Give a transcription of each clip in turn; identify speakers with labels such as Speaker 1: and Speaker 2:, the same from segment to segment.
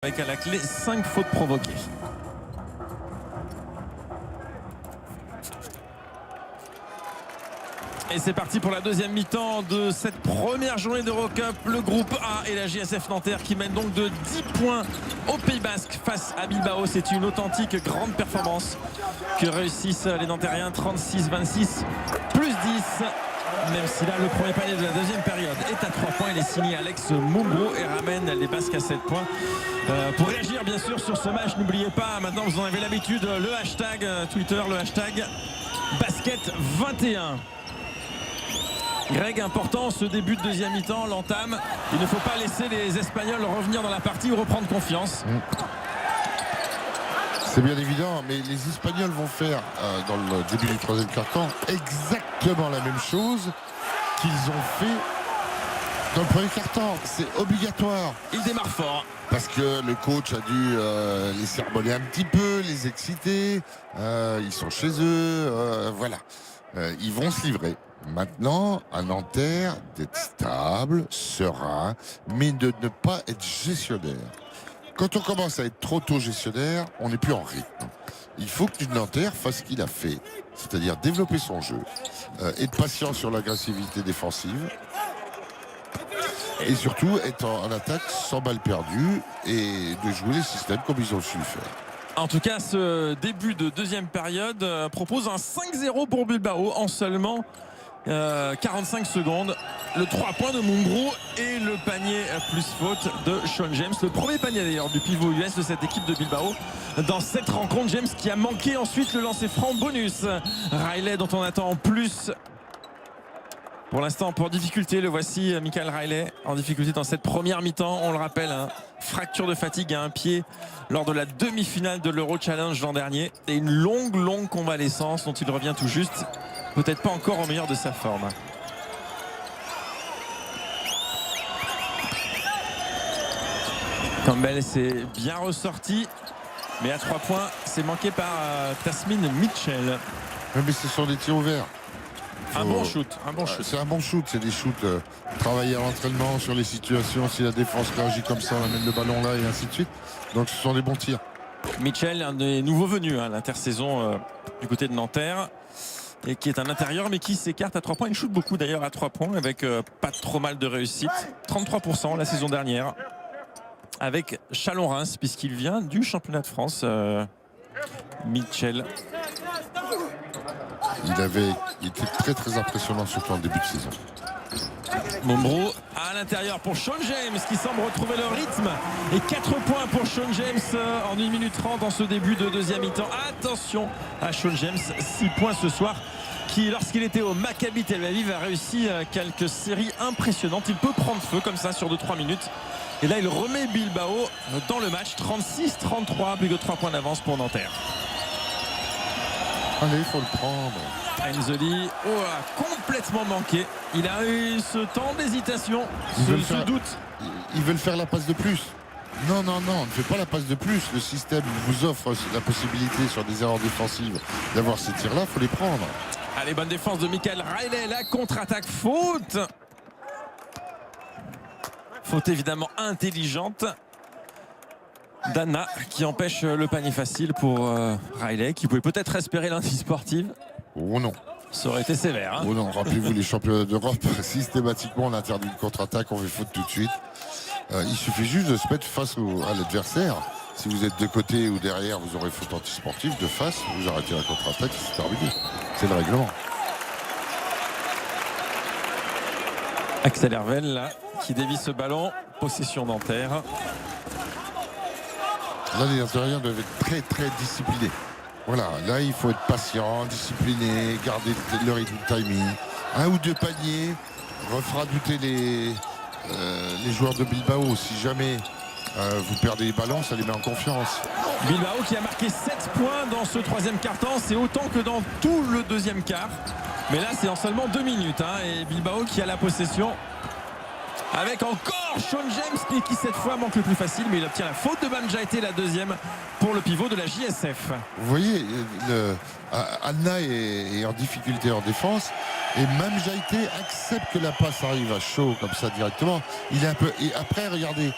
Speaker 1: Avec à la clé 5 fautes provoquées. Et c'est parti pour la deuxième mi-temps de cette première journée d'Eurocup. Le groupe A et la JSF Nanterre qui mène donc de 10 points au Pays Basque face à Bilbao. C'est une authentique grande performance que réussissent les Nanterriens. 36-26 plus 10. Même si là le premier panier de la deuxième période est à 3 points, il est signé Alex Mumbro et ramène les Basques à 7 points. Pour réagir bien sûr sur ce match, n'oubliez pas, maintenant vous en avez l'habitude, le hashtag Twitter, le hashtag basket21. Greg, important ce début de deuxième mi-temps, l'entame. Il ne faut pas laisser les Espagnols revenir dans la partie ou reprendre confiance.
Speaker 2: C'est bien évident, mais les Espagnols vont faire dans le début du troisième quart-temps exactement la même chose qu'ils ont fait dans le premier quart-temps. C'est obligatoire.
Speaker 1: Il démarre fort.
Speaker 2: Parce que le coach a dû les sermonner un petit peu, les exciter. Ils sont chez eux. Voilà. Ils vont se livrer. Maintenant, à Nanterre, d'être stable, serein, mais de ne pas être gestionnaire. Quand on commence à être trop tôt gestionnaire, on n'est plus en rythme. Il faut que Nanterre fasse ce qu'il a fait, c'est-à-dire développer son jeu, être patient sur l'agressivité défensive et surtout être en attaque sans balle perdue et de jouer les systèmes comme ils ont su le faire.
Speaker 1: En tout cas, ce début de deuxième période propose un 5-0 pour Bilbao en seulement 45 secondes. Le 3 points de Mumbro et le panier plus faute de Sean James. Le premier panier d'ailleurs du pivot US de cette équipe de Bilbao dans cette rencontre. James qui a manqué ensuite le lancer franc bonus. Riley dont on attend en plus. Pour l'instant, pour difficulté, le voici, Michael Riley, en difficulté dans cette première mi-temps. On le rappelle, hein, fracture de fatigue à un pied lors de la demi-finale de l'Euro Challenge l'an dernier. Et une longue convalescence dont il revient tout juste. Peut-être pas encore au meilleur de sa forme. Campbell s'est bien ressorti. Mais à 3 points, c'est manqué par Tasmin Mitchell.
Speaker 2: Mais ce sont des tirs ouverts.
Speaker 1: Un bon shoot.
Speaker 2: C'est un bon shoot, c'est des shoots travaillés à l'entraînement sur les situations, si la défense réagit comme ça, on amène le ballon là et ainsi de suite. Donc ce sont des bons tirs.
Speaker 1: Mitchell, un des nouveaux venus à l'intersaison du côté de Nanterre et qui est un intérieur mais qui s'écarte à 3 points. Il shoot beaucoup d'ailleurs à 3 points avec pas trop mal de réussite. 33% la saison dernière avec Chalon-Reims puisqu'il vient du championnat de France. Mitchell.
Speaker 2: Il était très impressionnant surtout en début de saison.
Speaker 1: Mumbro à l'intérieur pour Sean James qui semble retrouver le rythme et 4 points pour Sean James en 1 minute 30 dans ce début de deuxième mi-temps. Attention à Sean James, 6 points ce soir qui lorsqu'il était au Maccabi Tel Aviv a réussi quelques séries impressionnantes. Il peut prendre feu comme ça sur 2-3 minutes et là il remet Bilbao dans le match. 36-33, plus que 3 points d'avance pour Nanterre.
Speaker 2: Allez, il faut le prendre.
Speaker 1: Enzeli a complètement manqué. Il a eu ce temps d'hésitation, ce doute.
Speaker 2: Ils veulent faire la passe de plus. Non, ne fait pas la passe de plus. Le système vous offre la possibilité sur des erreurs défensives d'avoir ces tirs-là, il faut les prendre.
Speaker 1: Allez, bonne défense de Michael Riley. La contre-attaque, faute. Faute évidemment intelligente d'Anna qui empêche le panier facile pour Riley qui pouvait peut-être espérer l'indice sportive.
Speaker 2: Oh non.
Speaker 1: Ça aurait été sévère. Hein.
Speaker 2: Oh non, rappelez-vous les championnats d'Europe, systématiquement on interdit une contre-attaque, on fait faute tout de suite. Il suffit juste de se mettre face à l'adversaire. Si vous êtes de côté ou derrière, vous aurez faute antisportive. De face, vous arrêtez la contre-attaque, c'est terminé. C'est le règlement.
Speaker 1: Axel Hervel là, qui dévie ce ballon. Possession Nanterre.
Speaker 2: Là, les intérieurs doivent être très disciplinés. Voilà, là, il faut être patient, discipliné, garder le rythme de timing. 1 ou 2 paniers refera douter les joueurs de Bilbao. Si jamais vous perdez les ballons, ça les met en confiance.
Speaker 1: Bilbao qui a marqué 7 points dans ce troisième quart-temps. C'est autant que dans tout le deuxième quart. Mais là, c'est en seulement 2 minutes. Hein, et Bilbao qui a la possession avec encore Sean James qui cette fois manque le plus facile, mais il obtient la faute de Mamjaité, la deuxième pour le pivot de la JSF.
Speaker 2: Vous voyez, Anna est en difficulté en défense et Mamjaité accepte que la passe arrive à chaud comme ça directement. Il est un peu, et après regardez,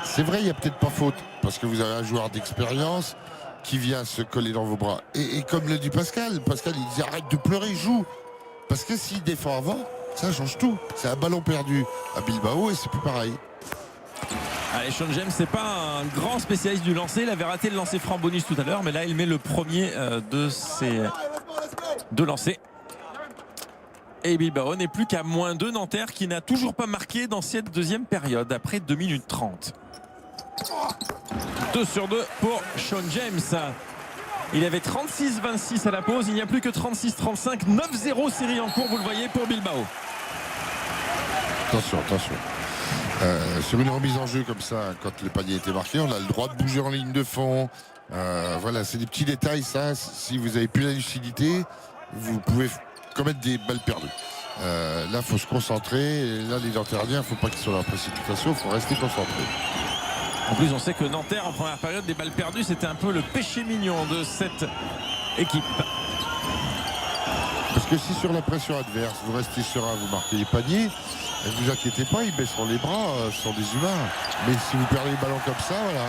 Speaker 2: c'est vrai, il n'y a peut-être pas faute parce que vous avez un joueur d'expérience qui vient se coller dans vos bras. Et comme le dit Pascal, il dit arrête de pleurer, joue. Parce que s'il défend avant, ça change tout. C'est un ballon perdu à Bilbao et c'est plus pareil.
Speaker 1: Allez, Sean James, c'est pas un grand spécialiste du lancer. Il avait raté le lancer franc bonus tout à l'heure, mais là, il met le premier de ses deux lancers. Et Bilbao n'est plus qu'à -2. Nanterre qui n'a toujours pas marqué dans cette deuxième période après 2 minutes 30. 2 sur 2 pour Sean James. Il avait 36-26 à la pause. Il n'y a plus que 36-35. 9-0 série en cours, vous le voyez, pour Bilbao.
Speaker 2: Attention. Sur une remise en jeu comme ça, quand le panier était marqué, on a le droit de bouger en ligne de fond. Voilà, c'est des petits détails, ça. Si vous n'avez plus la lucidité, vous pouvez commettre des balles perdues. Là, il faut se concentrer. Et là, les Nanterriens, il ne faut pas qu'ils soient dans la précipitation. Il faut rester concentré.
Speaker 1: En plus, on sait que Nanterre, en première période, des balles perdues, c'était un peu le péché mignon de cette équipe.
Speaker 2: Parce que si sur la pression adverse, vous restez serein, vous marquez les paniers, ne vous inquiétez pas, ils baisseront les bras, ce sont des humains. Mais si vous perdez le ballon comme ça, voilà.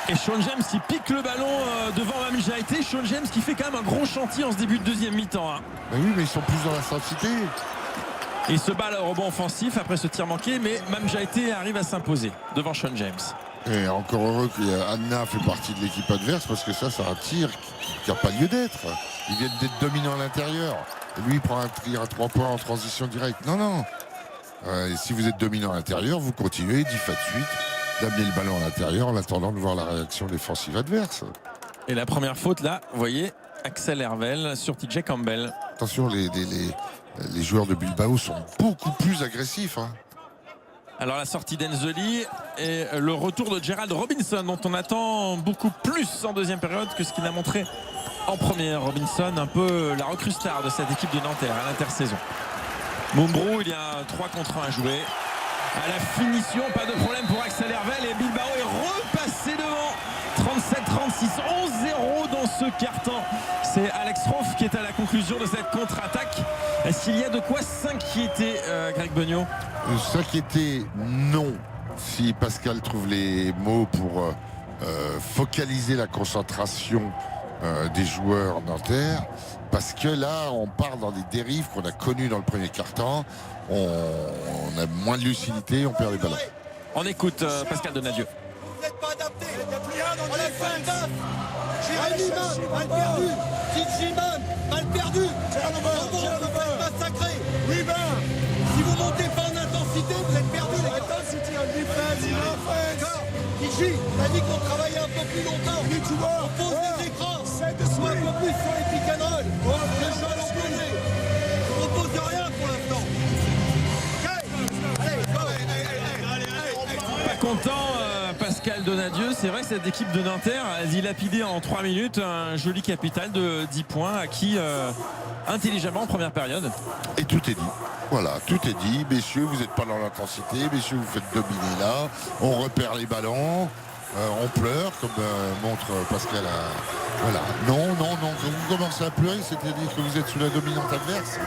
Speaker 1: Et Sean James, il pique le ballon devant Mamjaité. Sean James qui fait quand même un gros chantier en ce début de deuxième mi-temps. Hein.
Speaker 2: Mais oui, mais ils sont plus dans l'intensité.
Speaker 1: Il se bat le rebond offensif après ce tir manqué, mais Mamjaité arrive à s'imposer devant Sean James.
Speaker 2: Et encore heureux qu'Anna fait partie de l'équipe adverse parce que ça, c'est un tir qui n'a pas lieu d'être. Ils viennent d'être dominants à l'intérieur. Et lui, il prend un tir à 3 points en transition directe. Non. Et si vous êtes dominant à l'intérieur, vous continuez 10 fois de suite d'amener le ballon à l'intérieur en attendant de voir la réaction défensive adverse.
Speaker 1: Et la première faute, là, vous voyez, Axel Hervel sur TJ Campbell.
Speaker 2: Attention, les joueurs de Bilbao sont beaucoup plus agressifs. Hein.
Speaker 1: Alors la sortie d'Enzeli et le retour de Gerald Robinson dont on attend beaucoup plus en deuxième période que ce qu'il a montré en première. Robinson, un peu la recrue star de cette équipe de Nanterre à l'intersaison. Mumbrou, il y a 3 contre 1 à jouer. À la finition, pas de problème pour Axel Hervel et Bilbao est repassé devant. 37-36, 11-0 dans ce carton. C'est Alex Roff qui est à la conclusion de cette contre-attaque. Est-ce qu'il y a de quoi s'inquiéter, Greg Beugnot?
Speaker 2: S'inquiéter, non. Si Pascal trouve les mots pour focaliser la concentration des joueurs nanterres, parce que là, on part dans des dérives qu'on a connues dans le premier quart-temps. On a moins de lucidité, on perd les ballons.
Speaker 1: On écoute Pascal Donadieu.
Speaker 3: Vous n'êtes pas adapté, il n'y a plus rien dans les fins. Jérémy Man, mal perdu. DJ Man, mal perdu. Vous vous faites massacrer. Oui, ben, si vous montez pas en intensité, vous êtes perdu, les gars. D'accord. DJ, on a dit qu'on travaillait un peu plus longtemps. On pose des écrans. Soit un peu plus sur les pick and roll. Les gens l'ont posé. On ne propose rien pour l'instant.
Speaker 1: Pas content, Pascal Donadieu. C'est vrai que cette équipe de Nanterre a dilapidé en 3 minutes un joli capital de 10 points acquis intelligemment en première période.
Speaker 2: Et tout est dit. Voilà, tout est dit. Messieurs, vous n'êtes pas dans l'intensité. Messieurs, vous faites dominer là. On repère les ballons. On pleure, comme montre Pascal. Voilà. Non. Quand vous commencez à pleurer, c'est-à-dire que vous êtes sous la dominante adverse.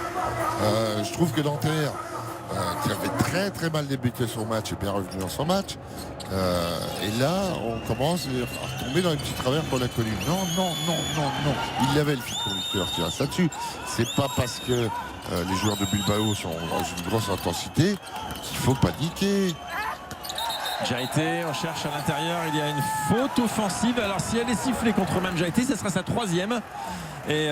Speaker 2: Je trouve que Nanterre, qui avait très très mal débuté son match, est bien revenu dans son match. Et là, on commence à retomber dans les petits travers qu'on a connus. Non. Il avait le fil conducteur qui reste là-dessus. C'est pas parce que les joueurs de Bilbao sont dans une grosse intensité qu'il faut paniquer.
Speaker 1: Jaité, on cherche à l'intérieur, il y a une faute offensive. Alors si elle est sifflée contre Mamjaité, ce sera sa 3e. Et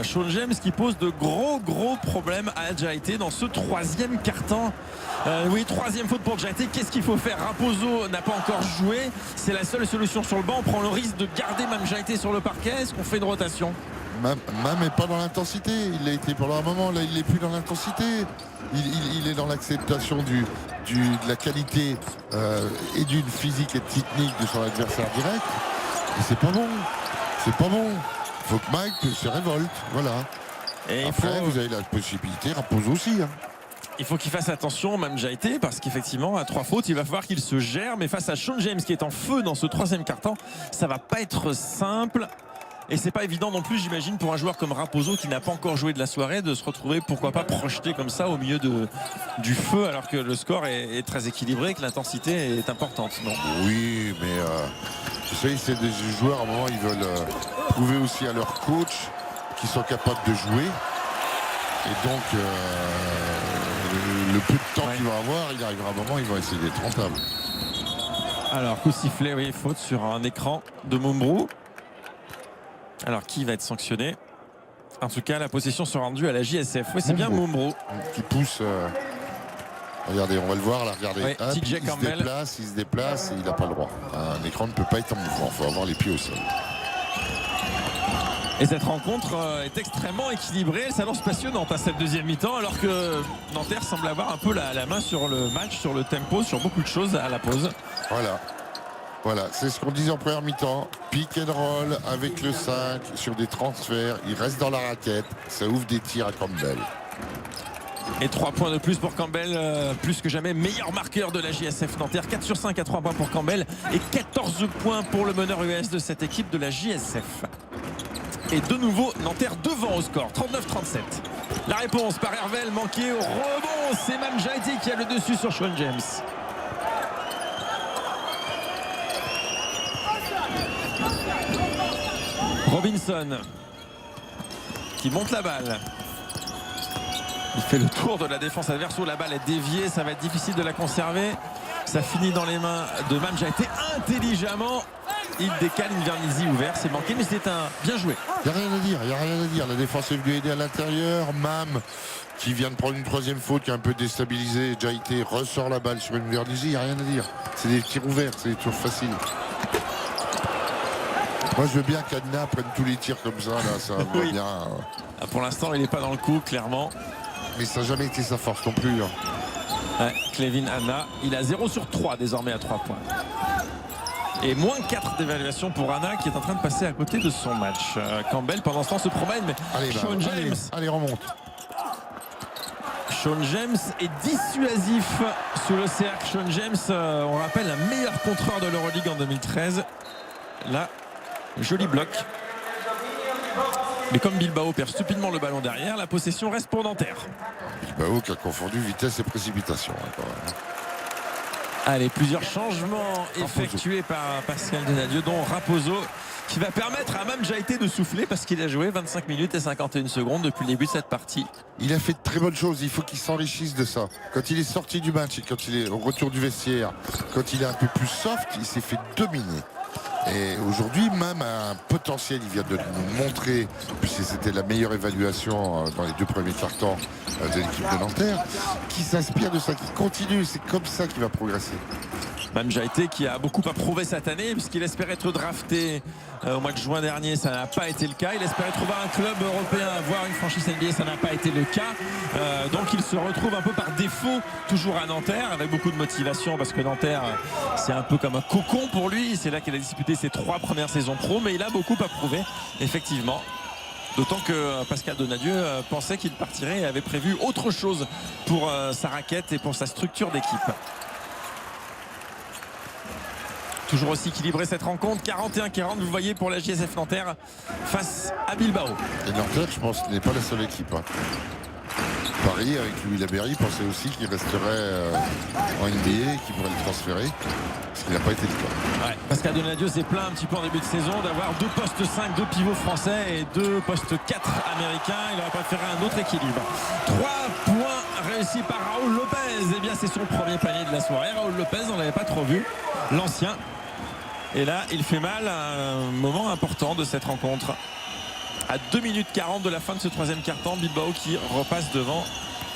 Speaker 1: Sean James qui pose de gros problèmes à Jaité dans ce 3e quart-temps. Oui, 3e faute pour Jaité. Qu'est-ce qu'il faut faire? Raposo n'a pas encore joué. C'est la seule solution sur le banc. On prend le risque de garder Mamjaité sur le parquet. Est-ce qu'on fait une rotation?
Speaker 2: Mam n'est pas dans l'intensité. Il l'a été pendant un moment. Là, il n'est plus dans l'intensité. Il est dans l'acceptation de la qualité et d'une physique et technique de son adversaire direct. Et c'est pas bon. Il faut que Mike se révolte. Voilà. Et après, vous avez la possibilité, Raposo aussi. Hein.
Speaker 1: il faut qu'il fasse attention, même Jaïté, parce qu'effectivement, à 3 fautes, il va falloir qu'il se gère. Mais face à Sean James qui est en feu dans ce troisième quart-temps, ça va pas être simple. Et c'est pas évident non plus, j'imagine, pour un joueur comme Raposo qui n'a pas encore joué de la soirée, de se retrouver, pourquoi pas, projeté comme ça au milieu du feu, alors que le score est très équilibré, que l'intensité est importante. Non.
Speaker 2: Oui, mais vous savez, c'est des joueurs, à un moment, ils veulent prouver aussi à leur coach qu'ils sont capables de jouer. Et donc, le peu de temps qu'il va avoir, il arrivera un moment, il va essayer d'être rentable.
Speaker 1: Alors, coup sifflé, oui, faute sur un écran de Mumbrou. Alors, qui va être sanctionné? En tout cas, la possession sera rendue à la JSF. Oui, c'est bien Mumbrou.
Speaker 2: Qui pousse. Regardez, on va le voir là. Regardez.
Speaker 1: Oui,
Speaker 2: hop,
Speaker 1: TJ Campbell.
Speaker 2: Il se déplace et il n'a pas le droit. Un écran ne peut pas être en mouvement. Il faut avoir les pieds au sol.
Speaker 1: Et cette rencontre est extrêmement équilibrée. Elle s'annonce passionnante à cette deuxième mi-temps, alors que Nanterre semble avoir un peu la main sur le match, sur le tempo, sur beaucoup de choses à la pause.
Speaker 2: Voilà, c'est ce qu'on disait en première mi-temps. Pick and roll avec le 5 sur des transferts. Il reste dans la raquette. Ça ouvre des tirs à Campbell.
Speaker 1: Et 3 points de plus pour Campbell, plus que jamais meilleur marqueur de la JSF Nanterre. 4 sur 5 à 3 points pour Campbell et 14 points pour le meneur US de cette équipe de la JSF. Et de nouveau Nanterre devant au score, 39-37. La réponse par Hervel, manquée au rebond. C'est Mam Jaïté qui a le dessus sur Sean James. Robinson qui monte la balle. Il fait le tour de la défense adverse où la balle est déviée. Ça va être difficile de la conserver. Ça finit dans les mains de Mam Jaïté intelligemment. Il décale une Vernizzi ouvert. C'est manqué, mais c'est un bien joué.
Speaker 2: Il n'y a rien à dire. La défense est venue aider à l'intérieur. Mam qui vient de prendre une troisième faute qui est un peu déstabilisée. Jaïté ressort la balle sur une Vernizzi. Il n'y a rien à dire. C'est des tirs ouverts. C'est des tours faciles. Moi, je veux bien qu'Adna prenne tous les tirs comme ça. Là, ça va
Speaker 1: oui.
Speaker 2: bien.
Speaker 1: Pour l'instant, il n'est pas dans le coup, clairement.
Speaker 2: Mais ça n'a jamais été sa force non plus.
Speaker 1: Ouais, Clevin Anna, il a 0 sur 3 désormais à 3 points. Et moins 4 d'évaluation pour Anna qui est en train de passer à côté de son match. Campbell, pendant ce temps, se promène. Mais
Speaker 2: allez,
Speaker 1: Sean James.
Speaker 2: Allez, remonte.
Speaker 1: Sean James est dissuasif sous le cercle. Sean James, on rappelle, un meilleur contreur de l'Euroleague en 2013. Là, joli bloc. Mais comme Bilbao perd stupidement le ballon derrière, la possession reste pour Nanterre.
Speaker 2: Bilbao qui a confondu vitesse et précipitation.
Speaker 1: Allez, plusieurs changements effectués par Pascal Denadieu, dont Raposo, qui va permettre à Mam Jaïté de souffler parce qu'il a joué 25 minutes et 51 secondes depuis le début de cette partie.
Speaker 2: Il a fait de très bonnes choses, il faut qu'il s'enrichisse de ça. Quand il est sorti du match et quand il est au retour du vestiaire, quand il est un peu plus soft, il s'est fait dominer. Et aujourd'hui, même un potentiel, il vient de nous montrer, puisque c'était la meilleure évaluation dans les 2 premiers quarts-temps de l'équipe de Nanterre, qui s'inspire de ça, qui continue. C'est comme ça qu'il va progresser.
Speaker 1: Mam Jaïté qui a beaucoup à prouver cette année puisqu'il espérait être drafté au mois de juin dernier, ça n'a pas été le cas. Il espérait trouver un club européen, voire une franchise NBA, ça n'a pas été le cas. Donc il se retrouve un peu par défaut toujours à Nanterre avec beaucoup de motivation parce que Nanterre c'est un peu comme un cocon pour lui. C'est là qu'il a disputé ses 3 premières saisons pro, mais il a beaucoup à prouver effectivement. D'autant que Pascal Donadieu pensait qu'il partirait et avait prévu autre chose pour sa raquette et pour sa structure d'équipe. Toujours aussi équilibré cette rencontre, 41-40, vous voyez, pour la JSF Nanterre face à Bilbao.
Speaker 2: Et Nanterre, je pense, n'est pas la seule équipe. Paris, avec Louis Laberry, pensait aussi qu'il resterait en NBA, qu'il pourrait le transférer, ce qui n'a pas été le cas.
Speaker 1: Ouais, Pascal Donadieu s'est plaint un petit peu en début de saison d'avoir 2 postes 5, 2 pivots français et 2 postes 4 américains. Il aurait préféré un autre équilibre. 3 points réussis par Raoul Lopez. Eh bien, c'est son premier panier de la soirée. Raoul Lopez, on ne l'avait pas trop vu, l'ancien. Et là, il fait mal à un moment important de cette rencontre. À 2 minutes 40 de la fin de ce troisième quart-temps, Bilbao qui repasse devant.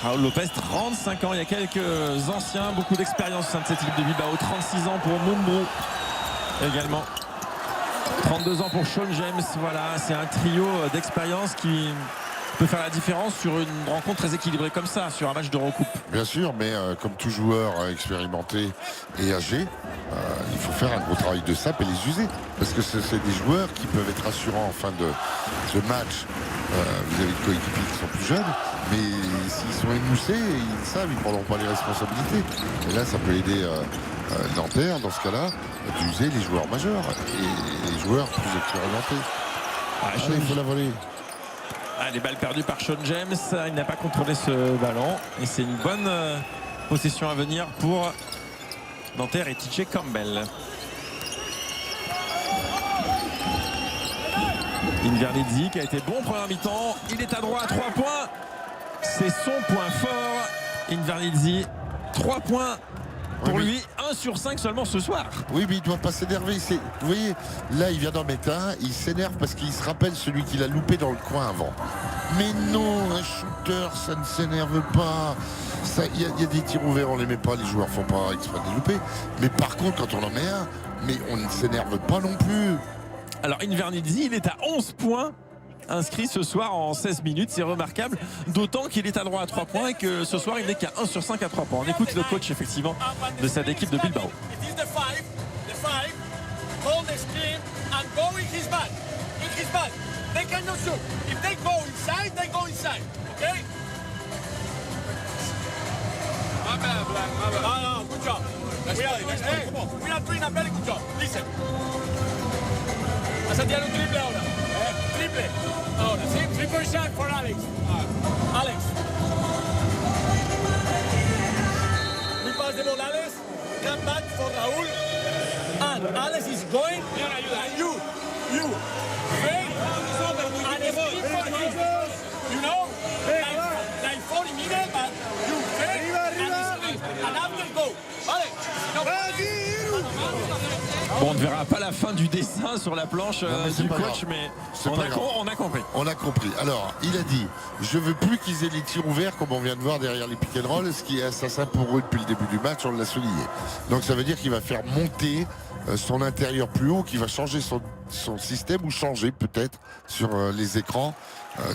Speaker 1: Raoul Lopez, 35 ans. Il y a quelques anciens, beaucoup d'expérience au sein de cette équipe de Bilbao. 36 ans pour Mumbrou également. 32 ans pour Sean James. Voilà, c'est un trio d'expérience qui peut faire la différence sur une rencontre très équilibrée comme ça, sur un match de recoupe.
Speaker 2: Bien sûr, mais comme tout joueur expérimenté et âgé, il faut faire un gros travail de sape et les user. Parce que c'est des joueurs qui peuvent être rassurants en fin de match vis-à-vis de coéquipiers qui sont plus jeunes, mais s'ils sont émoussés, ils le savent, ils ne prendront pas les responsabilités. Et là, ça peut aider Nanterre, dans ce cas-là, d'user les joueurs majeurs et les joueurs plus expérimentés. Allez, il faut la voler.
Speaker 1: Les balles perdues par Sean James, il n'a pas contrôlé ce ballon et c'est une bonne possession à venir pour Nanterre et TJ Campbell. Invernizzi qui a été bon première mi-temps, il est à droite, 3 points, c'est son point fort. Invernizzi, 3 points pour lui, 1 sur 5 seulement ce soir.
Speaker 2: Oui, mais il ne doit pas s'énerver. Vous voyez, là, il vient d'en mettre un. Il s'énerve parce qu'il se rappelle celui qu'il a loupé dans le coin avant. Mais non, un shooter, ça ne s'énerve pas. Il y a des tirs ouverts, on ne les met pas. Les joueurs ne font pas exprès de les louper. Mais par contre, quand on en met un, mais on ne s'énerve pas non plus.
Speaker 1: Alors, Invernizzi, il est à 11 points. Inscrit ce soir en 16 minutes, c'est remarquable, d'autant qu'il est à droit à 3 points et que ce soir il n'est qu'à 1 sur 5 à 3 points. On écoute le coach effectivement de cette équipe de Bilbao.
Speaker 4: Triple. Ahora, sí, triple shot for Alex. Alex. We pass the ball, Alex. Come back for Raúl. And Alex is going. And you. Fake. And skip for him. You know? Like 40 minutes, but you fake and skip. And after go. Vale.
Speaker 1: Bon, on ne verra pas la fin du dessin sur la planche du coach, mais on a compris.
Speaker 2: On a compris. Alors, il a dit, je veux plus qu'ils aient les tirs ouverts comme on vient de voir derrière les pick and roll, ce qui est assassin pour eux depuis le début du match, on l'a souligné. Donc ça veut dire qu'il va faire monter son intérieur plus haut, qu'il va changer son système ou changer peut-être sur les écrans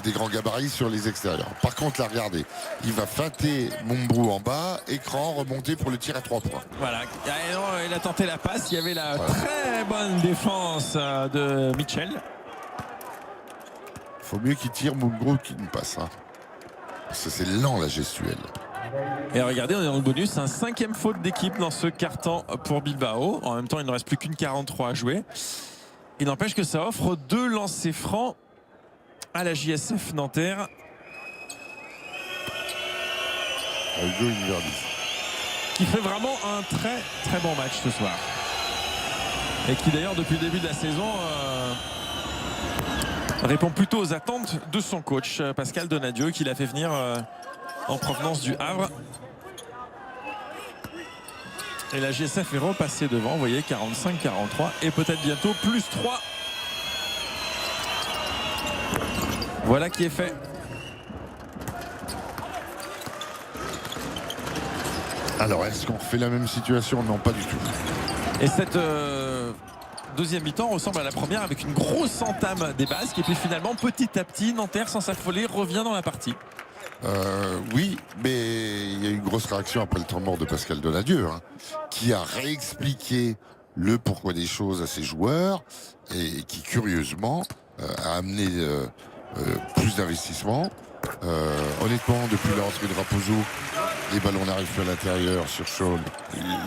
Speaker 2: des grands gabarits sur les extérieurs. Par contre, là, regardez, il va feinter Mumbrou en bas, écran, remonter pour le tir à 3 points.
Speaker 1: Voilà, il a tenté la passe, il y avait la très bonne défense de Mitchell.
Speaker 2: Faut mieux qu'il tire Mumbrou qu'il ne passe. Hein. C'est lent la gestuelle.
Speaker 1: Et regardez, on est dans le bonus, un 5e faute d'équipe dans ce quart-temps pour Bilbao. En même temps, il ne reste plus qu'une 43 à jouer. Il n'empêche que ça offre 2 lancers francs à la JSF Nanterre. Qui fait vraiment un très très bon match ce soir. Et qui d'ailleurs depuis le début de la saison répond plutôt aux attentes de son coach Pascal Donadieu, qui l'a fait venir en provenance du Havre. Et la GSF est repassée devant, vous voyez, 45-43 et peut-être bientôt plus 3. Voilà qui est fait.
Speaker 2: Alors, est-ce qu'on refait la même situation? Non, pas du tout.
Speaker 1: Et cette deuxième mi-temps ressemble à la première avec une grosse entame des Basques. Et puis finalement, petit à petit, Nanterre, sans s'affoler, revient dans la partie.
Speaker 2: Oui, mais il y a eu une grosse réaction après le temps mort de Pascal Donadieu, hein, qui a réexpliqué le pourquoi des choses à ses joueurs et qui, curieusement, a amené plus d'investissement. Honnêtement, depuis la rentrée de Raposo, les ballons n'arrivent plus à l'intérieur sur Sean.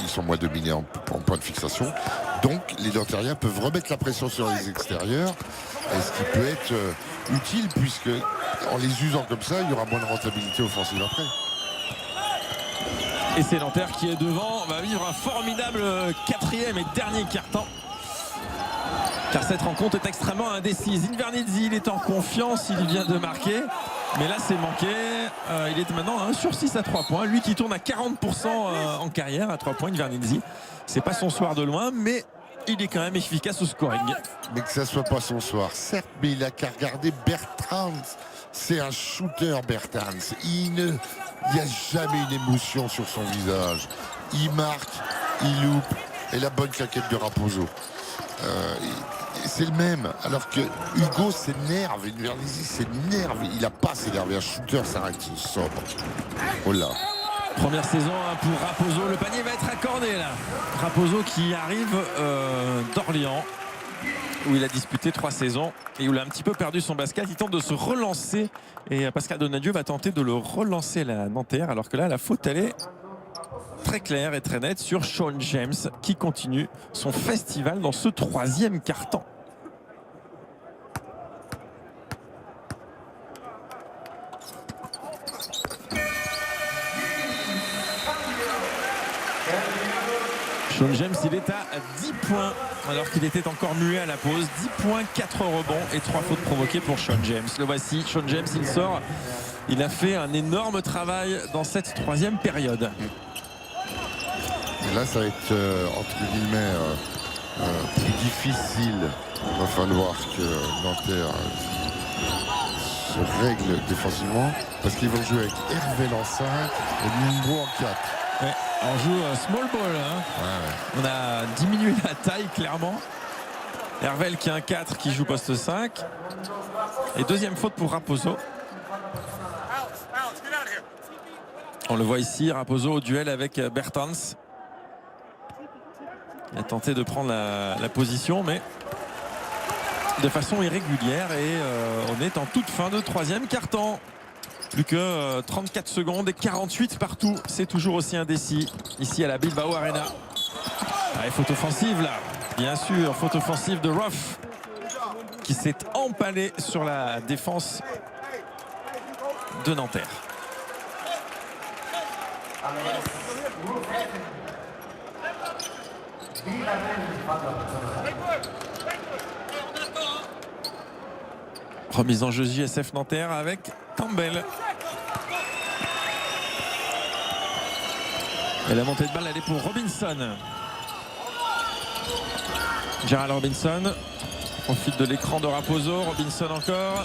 Speaker 2: Ils sont moins dominés en point de fixation. Donc, les Lantériens peuvent remettre la pression sur les extérieurs, ce qui peut être utile, puisque en les usant comme ça, il y aura moins de rentabilité offensive après.
Speaker 1: Et c'est Nanterre qui est devant, va vivre un formidable 4e et dernier quart-temps. Car cette rencontre est extrêmement indécise. Invernizzi, il est en confiance, il vient de marquer. Mais là, c'est manqué. Il est maintenant à 1 sur 6 à 3 points. Lui qui tourne à 40% en carrière à 3 points, Invernizzi. C'est pas son soir de loin, mais il est quand même efficace au scoring.
Speaker 2: Mais que ça soit pas son soir, certes, mais il a qu'à regarder Bertrands. C'est un shooter, Bertrands. Il n'y a jamais une émotion sur son visage. Il marque, il loupe, et la bonne claquette de Raposo. C'est le même, alors que Hugo s'énerve, Invernizzi s'énerve, il n'a pas s'énervé, un shooter s'arrête sobre. Oh là.
Speaker 1: Première saison pour Raposo, le panier va être accordé là. Raposo qui arrive d'Orléans où il a disputé 3 saisons et où il a un petit peu perdu son basket. Il tente de se relancer et Pascal Donadieu va tenter de le relancer la Nanterre, alors que là la faute elle est très claire et très nette sur Sean James qui continue son festival dans ce 3e quart-temps. Sean James, il est à 10 points alors qu'il était encore muet à la pause. 10 points, 4 rebonds et 3 fautes provoquées pour Sean James. Le voici, Sean James, il sort. Il a fait un énorme travail dans cette 3e période.
Speaker 2: Et là, ça va être, entre guillemets, plus difficile. Il va falloir que Nanterre se règle défensivement parce qu'ils vont jouer avec Hervé en 5 et Mumbro en 4.
Speaker 1: Ouais, on joue small ball. Hein.
Speaker 2: Ouais.
Speaker 1: On a diminué la taille clairement. Hervel qui est un 4 qui joue poste 5. Et deuxième faute pour Raposo. On le voit ici, Raposo au duel avec Bertans. Il a tenté de prendre la position, mais de façon irrégulière. Et on est en toute fin de 3e quart-temps. Plus que 34 secondes et 48 partout. C'est toujours aussi indécis ici à la Bilbao Arena. Allez, faute offensive là. Bien sûr, faute offensive de Ruff qui s'est empalé sur la défense de Nanterre. Remise en jeu JSF Nanterre avec Campbell. Et la montée de balle, elle est pour Robinson. Gerald Robinson profite de l'écran de Raposo. Robinson encore.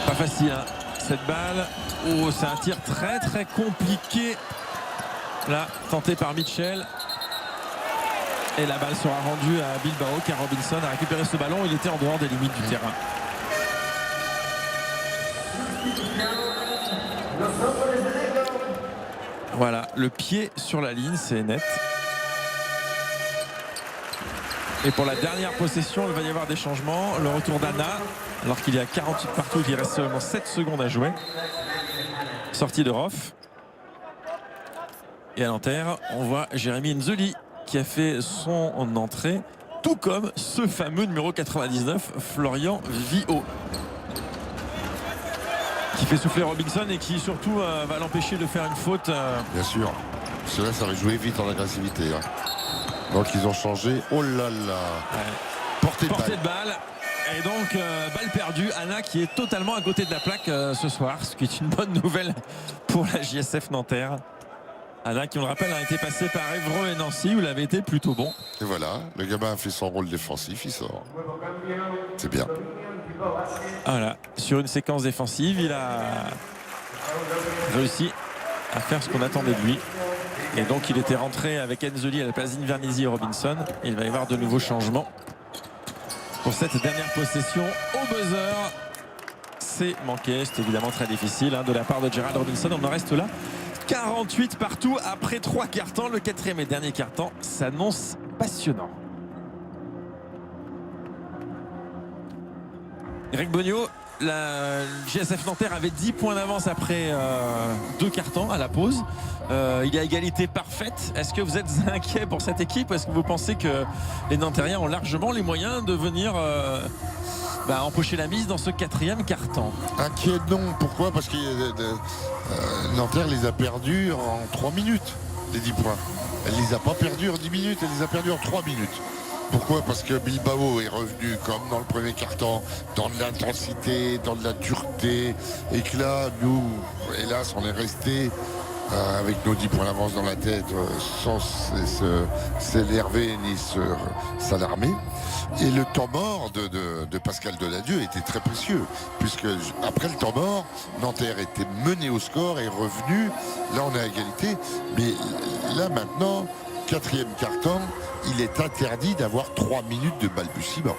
Speaker 1: Pas facile hein, cette balle. Oh, c'est un tir très très compliqué. Là, tenté par Mitchell. Et la balle sera rendue à Bilbao car Robinson a récupéré ce ballon. Il était en dehors des limites du terrain. Voilà, le pied sur la ligne, c'est net. Et pour la dernière possession, il va y avoir des changements. Le retour d'Anna, alors qu'il y a 48 partout, il reste seulement 7 secondes à jouer. Sortie de Roff. Et à Nanterre, on voit Jérémy Nzeli qui a fait son entrée, tout comme ce fameux numéro 99, Florian Vio, qui fait souffler Robinson et qui surtout va l'empêcher de faire une faute.
Speaker 2: Bien sûr, cela ça va jouer vite en agressivité. Hein. Donc ils ont changé. Oh là là.
Speaker 1: Ouais. Portée de balle. Et donc balle perdue. Anna qui est totalement à côté de la plaque ce soir, ce qui est une bonne nouvelle pour la JSF Nanterre. Anna qui, on le rappelle, a été passé par Évreux et Nancy où il avait été plutôt bon.
Speaker 2: Et voilà, le gamin a fait son rôle défensif, il sort. C'est bien.
Speaker 1: Voilà, sur une séquence défensive, il a réussi à faire ce qu'on attendait de lui. Et donc il était rentré avec Enzoli à la place d'Invernizzi et Robinson. Et il va y avoir de nouveaux changements pour cette dernière possession au buzzer. C'est manqué, c'est évidemment très difficile hein, de la part de Gerald Robinson. On en reste là. 48 partout après 3 quarts-temps. Le 4e et dernier quart-temps s'annonce passionnant. Greg Boniot, la JSF Nanterre avait 10 points d'avance après 2 quarts-temps à la pause. Il y a égalité parfaite. Est-ce que vous êtes inquiet pour cette équipe? Est-ce que vous pensez que les Nanterriens ont largement les moyens de venir empocher la mise dans ce 4e quart-temps?
Speaker 2: Inquiet non. Pourquoi? Parce que Nanterre les a perdus en 3 minutes, les 10 points. Elle les a pas perdus en 10 minutes, elle les a perdus en 3 minutes. Pourquoi? Parce que Bilbao est revenu comme dans le premier quart-temps, dans de l'intensité, dans de la dureté, et que là, nous, hélas, on est resté avec nos 10 points d'avance dans la tête, sans s'énerver ni s'alarmer. Et le temps mort de Pascal Donadieu était très précieux, puisque après le temps mort, Nanterre était mené au score et revenu. Là, on est à égalité. Mais là, maintenant, 4e quart-temps, il est interdit d'avoir 3 minutes de balbutiement.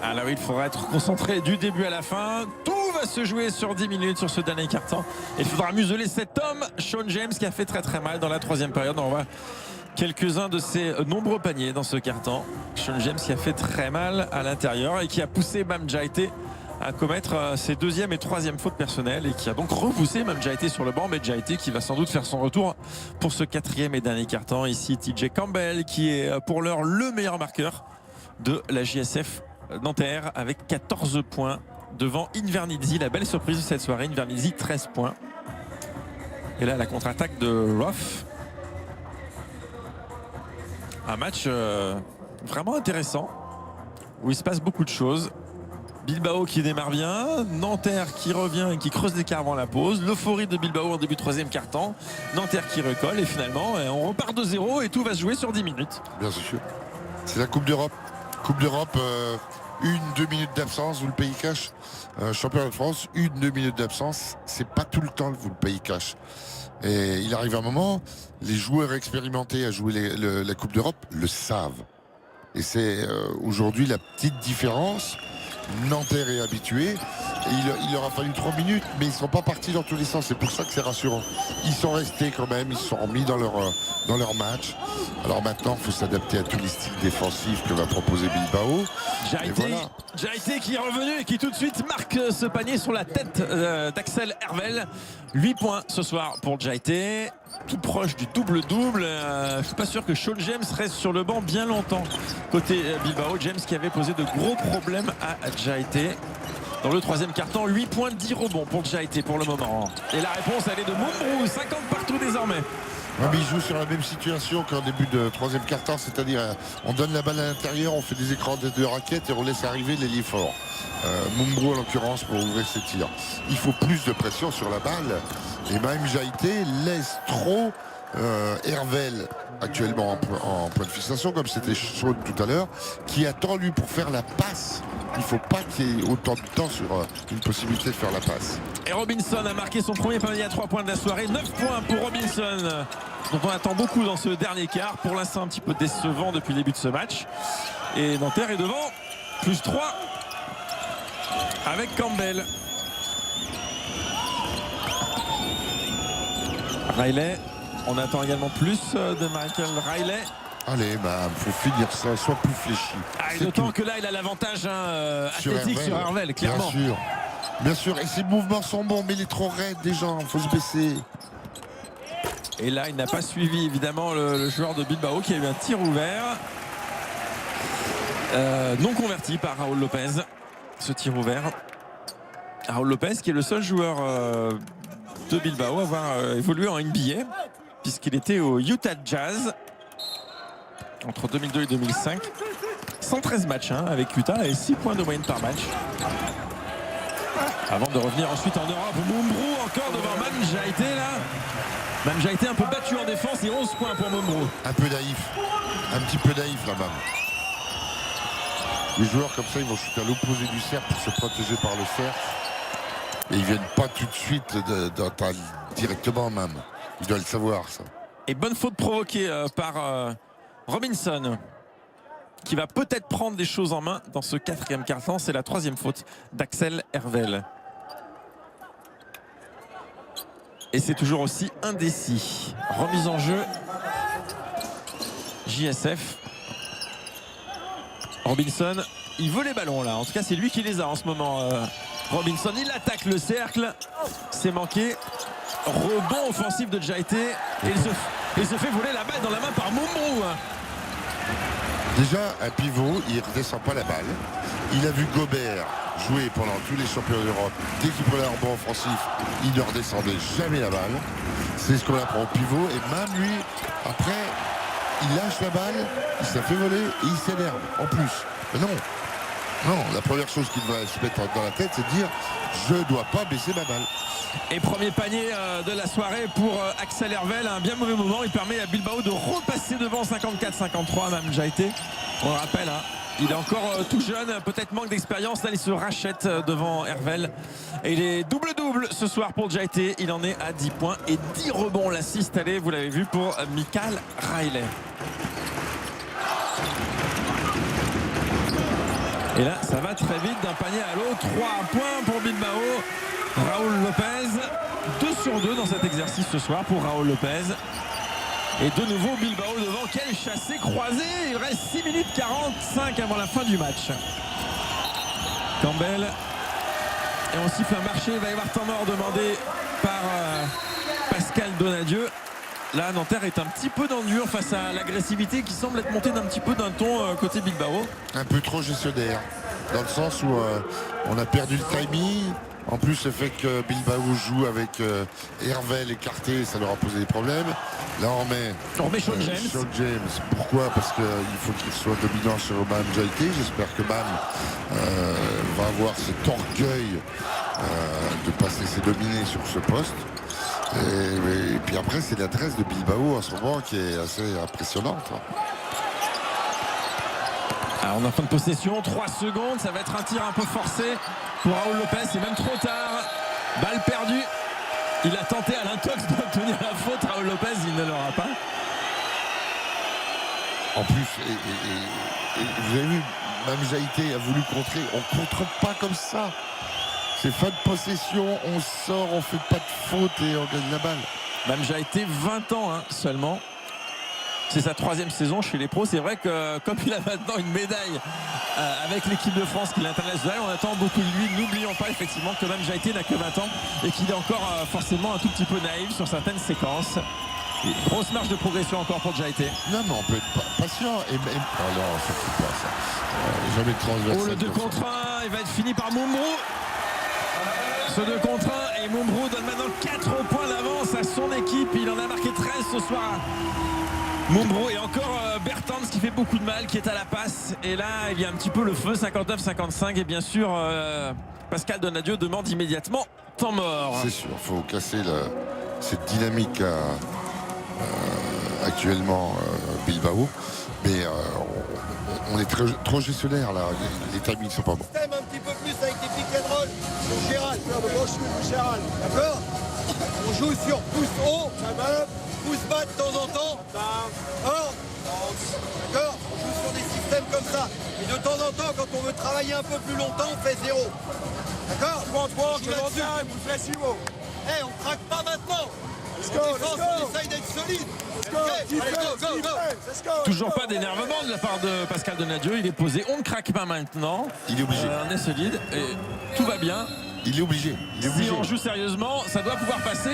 Speaker 1: Alors il faudra être concentré du début à la fin. Tout va se jouer sur 10 minutes sur ce dernier quart-temps. Il faudra museler cet homme, Sean James, qui a fait très très mal dans la 3e période. On voit quelques-uns de ses nombreux paniers dans ce quart-temps. Sean James qui a fait très mal à l'intérieur et qui a poussé Mame Djaïté à commettre ses deuxième et troisième fautes personnelles et qui a donc repoussé Mame Djaïté sur le banc. Mais Djaïté qui va sans doute faire son retour pour ce quatrième et dernier quart-temps. Ici TJ Campbell qui est pour l'heure le meilleur marqueur de la JSF Nanterre avec 14 points devant Invernizzi. La belle surprise de cette soirée, Invernizzi 13 points. Et là la contre-attaque de Roth. Un match vraiment intéressant où il se passe beaucoup de choses. Bilbao qui démarre bien, Nanterre qui revient et qui creuse l'écart avant la pause, l'euphorie de Bilbao en début de troisième quart-temps, Nanterre qui recolle et finalement on repart de 0 et tout va se jouer sur 10 minutes.
Speaker 2: Bien sûr. C'est la Coupe d'Europe. Coupe d'Europe, 1-2 minutes d'absence, vous le payez cash. Championnat de France, 1-2 minutes d'absence, c'est pas tout le temps vous le payez cash. Et il arrive un moment, les joueurs expérimentés à jouer la Coupe d'Europe le savent. Et c'est aujourd'hui la petite différence. Nanterre est habitué. Il leur a fallu 3 minutes, mais ils ne sont pas partis dans tous les sens. C'est pour ça que c'est rassurant. Ils sont restés quand même, ils se sont remis dans leur match. Alors maintenant, il faut s'adapter à tous les styles défensifs que va proposer Bilbao.
Speaker 1: Djaïté qui est revenu et qui tout de suite marque ce panier sur la tête d'Axel Hervel. 8 points ce soir pour Djaïté. Tout proche du double-double. Je ne suis pas sûr que Sean James reste sur le banc bien longtemps. Côté Bilbao, James qui avait posé de gros problèmes à Djaïté. Dans le troisième quart-temps, 8 points, 10 rebonds pour Djaïté pour le moment. Et la réponse, elle est de Mumbrou, 50 partout désormais.
Speaker 2: Ouais, mais il joue sur la même situation qu'en début de troisième quart-temps, c'est-à-dire on donne la balle à l'intérieur, on fait des écrans de raquettes et on laisse arriver l'ailier fort. Mumbrou en l'occurrence pour ouvrir ses tirs. Il faut plus de pression sur la balle et même Djaïté laisse trop Hervel actuellement en point de fixation comme c'était chaud tout à l'heure, qui attend lui pour faire la passe. Il ne faut pas qu'il y ait autant de temps sur une possibilité de faire la passe.
Speaker 1: Et Robinson a marqué son premier panier à 3 points de la soirée. 9 points pour Robinson, dont on attend beaucoup dans ce dernier quart. Pour l'instant, un petit peu décevant depuis le début de ce match. Et Nanterre est devant, plus 3 avec Campbell. Riley, on attend également plus de Michael Riley.
Speaker 2: Allez, faut finir ça, soit plus fléchi.
Speaker 1: D'autant que là, il a l'avantage athlétique sur Hervel, clairement.
Speaker 2: Bien sûr, et ses mouvements sont bons, mais il est trop raide déjà, il faut se baisser.
Speaker 1: Et là, il n'a pas suivi évidemment le joueur de Bilbao qui a eu un tir ouvert. Non converti par Raúl Lopez, ce tir ouvert. Raúl Lopez qui est le seul joueur de Bilbao à avoir évolué en NBA, puisqu'il était au Utah Jazz entre 2002 et 2005. 113 matchs avec Utah et 6 points de moyenne par match. Avant de revenir ensuite en Europe, Mumbrou encore devant Mame Djaïté là. Mame Djaïté un peu battu en défense et 11 points pour Mumbrou.
Speaker 2: Un peu naïf, un petit peu naïf là-bas. Les joueurs comme ça, ils vont shooter à l'opposé du cercle pour se protéger par le cercle. Et ils viennent pas tout de suite directement même. Ils doivent le savoir ça.
Speaker 1: Et bonne faute provoquée par Robinson, qui va peut-être prendre des choses en main dans ce quatrième quart-temps. C'est la 3e faute d'Axel Hervel. Et c'est toujours aussi indécis. Remise en jeu. JSF. Robinson, il veut les ballons là. En tout cas, c'est lui qui les a en ce moment. Robinson, il attaque le cercle. C'est manqué. Rebond offensif de Djaïté. Et il se fait voler la balle dans la main par Mumbrou.
Speaker 2: Déjà, un pivot, il ne redescend pas la balle. Il a vu Gobert jouer pendant tous les championnats d'Europe. Dès qu'il prenait un rebond offensif, il ne redescendait jamais la balle. C'est ce qu'on apprend au pivot. Et même lui, après, il lâche la balle, il s'est fait voler et il s'énerve en plus. Mais non, la première chose qu'il va se mettre dans la tête, c'est de dire « je ne dois pas baisser ma balle ».
Speaker 1: Et premier panier de la soirée pour Axel Hervel. Un bien mauvais moment. Il permet à Bilbao de repasser devant 54-53. Mame Djaïté, on le rappelle, il est encore tout jeune, peut-être manque d'expérience. Là, il se rachète devant Hervel. Et il est double-double ce soir pour Djaïté. Il en est à 10 points et 10 rebonds. L'assist, allez, vous l'avez vu pour Michael Riley. Et là, ça va très vite d'un panier à l'autre. 3 points pour Bilbao. Raúl Lopez, 2 sur 2 dans cet exercice ce soir pour Raúl Lopez. Et de nouveau Bilbao devant. Quel chassé croisé. Il reste 6 minutes 45 avant la fin du match. Campbell. Et on siffle un marché. Il va y avoir temps mort demandé par Pascal Donadieu. Là, Nanterre est un petit peu dans le dur face à l'agressivité qui semble être montée d'un petit peu d'un ton côté Bilbao.
Speaker 2: Un peu trop gestionnaire, dans le sens où on a perdu le timing. En plus, le fait que Bilbao joue avec Hervel écarté, ça leur a posé des problèmes. Là, on met
Speaker 1: Sean James.
Speaker 2: Sean James. Pourquoi? Parce qu'il faut qu'il soit dominant sur Bam Jaité. J'espère que Bam va avoir cet orgueil de pas se laisser dominer sur ce poste. Et puis après, c'est l'adresse de Bilbao en ce moment qui est assez impressionnante.
Speaker 1: Alors on a fin de possession, 3 secondes, ça va être un tir un peu forcé pour Raúl Lopez, c'est même trop tard. Balle perdue. Il a tenté à l'intox d'obtenir la faute, Raúl Lopez, il ne l'aura pas.
Speaker 2: En plus, vous avez vu, même Jaïté a voulu contrer. On ne contre pas comme ça. C'est fin de possession, on sort, on fait pas de faute et on gagne la balle.
Speaker 1: Mamja a été 20 ans seulement. C'est sa 3e saison chez les pros. C'est vrai que comme il a maintenant une médaille avec l'équipe de France qui l'international, on attend beaucoup de lui. N'oublions pas effectivement que Mamja n'a que 20 ans et qu'il est encore forcément un tout petit peu naïf sur certaines séquences. Grosse marge de progression encore pour Jaïté.
Speaker 2: Non, mais on peut être patient. Oh non, ça ne fait pas ça. Jamais de transversal.
Speaker 1: Oh, le 2 contre 1, il va être fini par Mumbrou. Ce 2 contre 1 et Mumbrou donne maintenant 4 points d'avance à son équipe. Il en a marqué 13 ce soir. Mumbrou et encore Bertens qui fait beaucoup de mal, qui est à la passe. Et là, il y a un petit peu le feu, 59-55. Et bien sûr, Pascal Donadieu demande immédiatement temps mort.
Speaker 2: C'est sûr, il faut casser cette dynamique actuellement Bilbao. Mais on est trop gestionnaire là. Les timings sont pas bons.
Speaker 3: Un petit peu plus avec des pick and roll. Gérald, d'accord. On joue sur pouce haut, pouce bas de temps en temps. D'accord. On joue sur des systèmes comme ça. Et de temps en temps, quand on veut travailler un peu plus longtemps, on fait 0. D'accord. On craque pas maintenant. On essaye d'être solide. Allez, go.
Speaker 1: Toujours pas d'énervement de la part de Pascal Donadieu. Il est posé. On ne craque pas maintenant.
Speaker 2: Il est obligé.
Speaker 1: On est solide et tout va bien.
Speaker 2: Il est obligé.
Speaker 1: Si on joue sérieusement, ça doit pouvoir passer.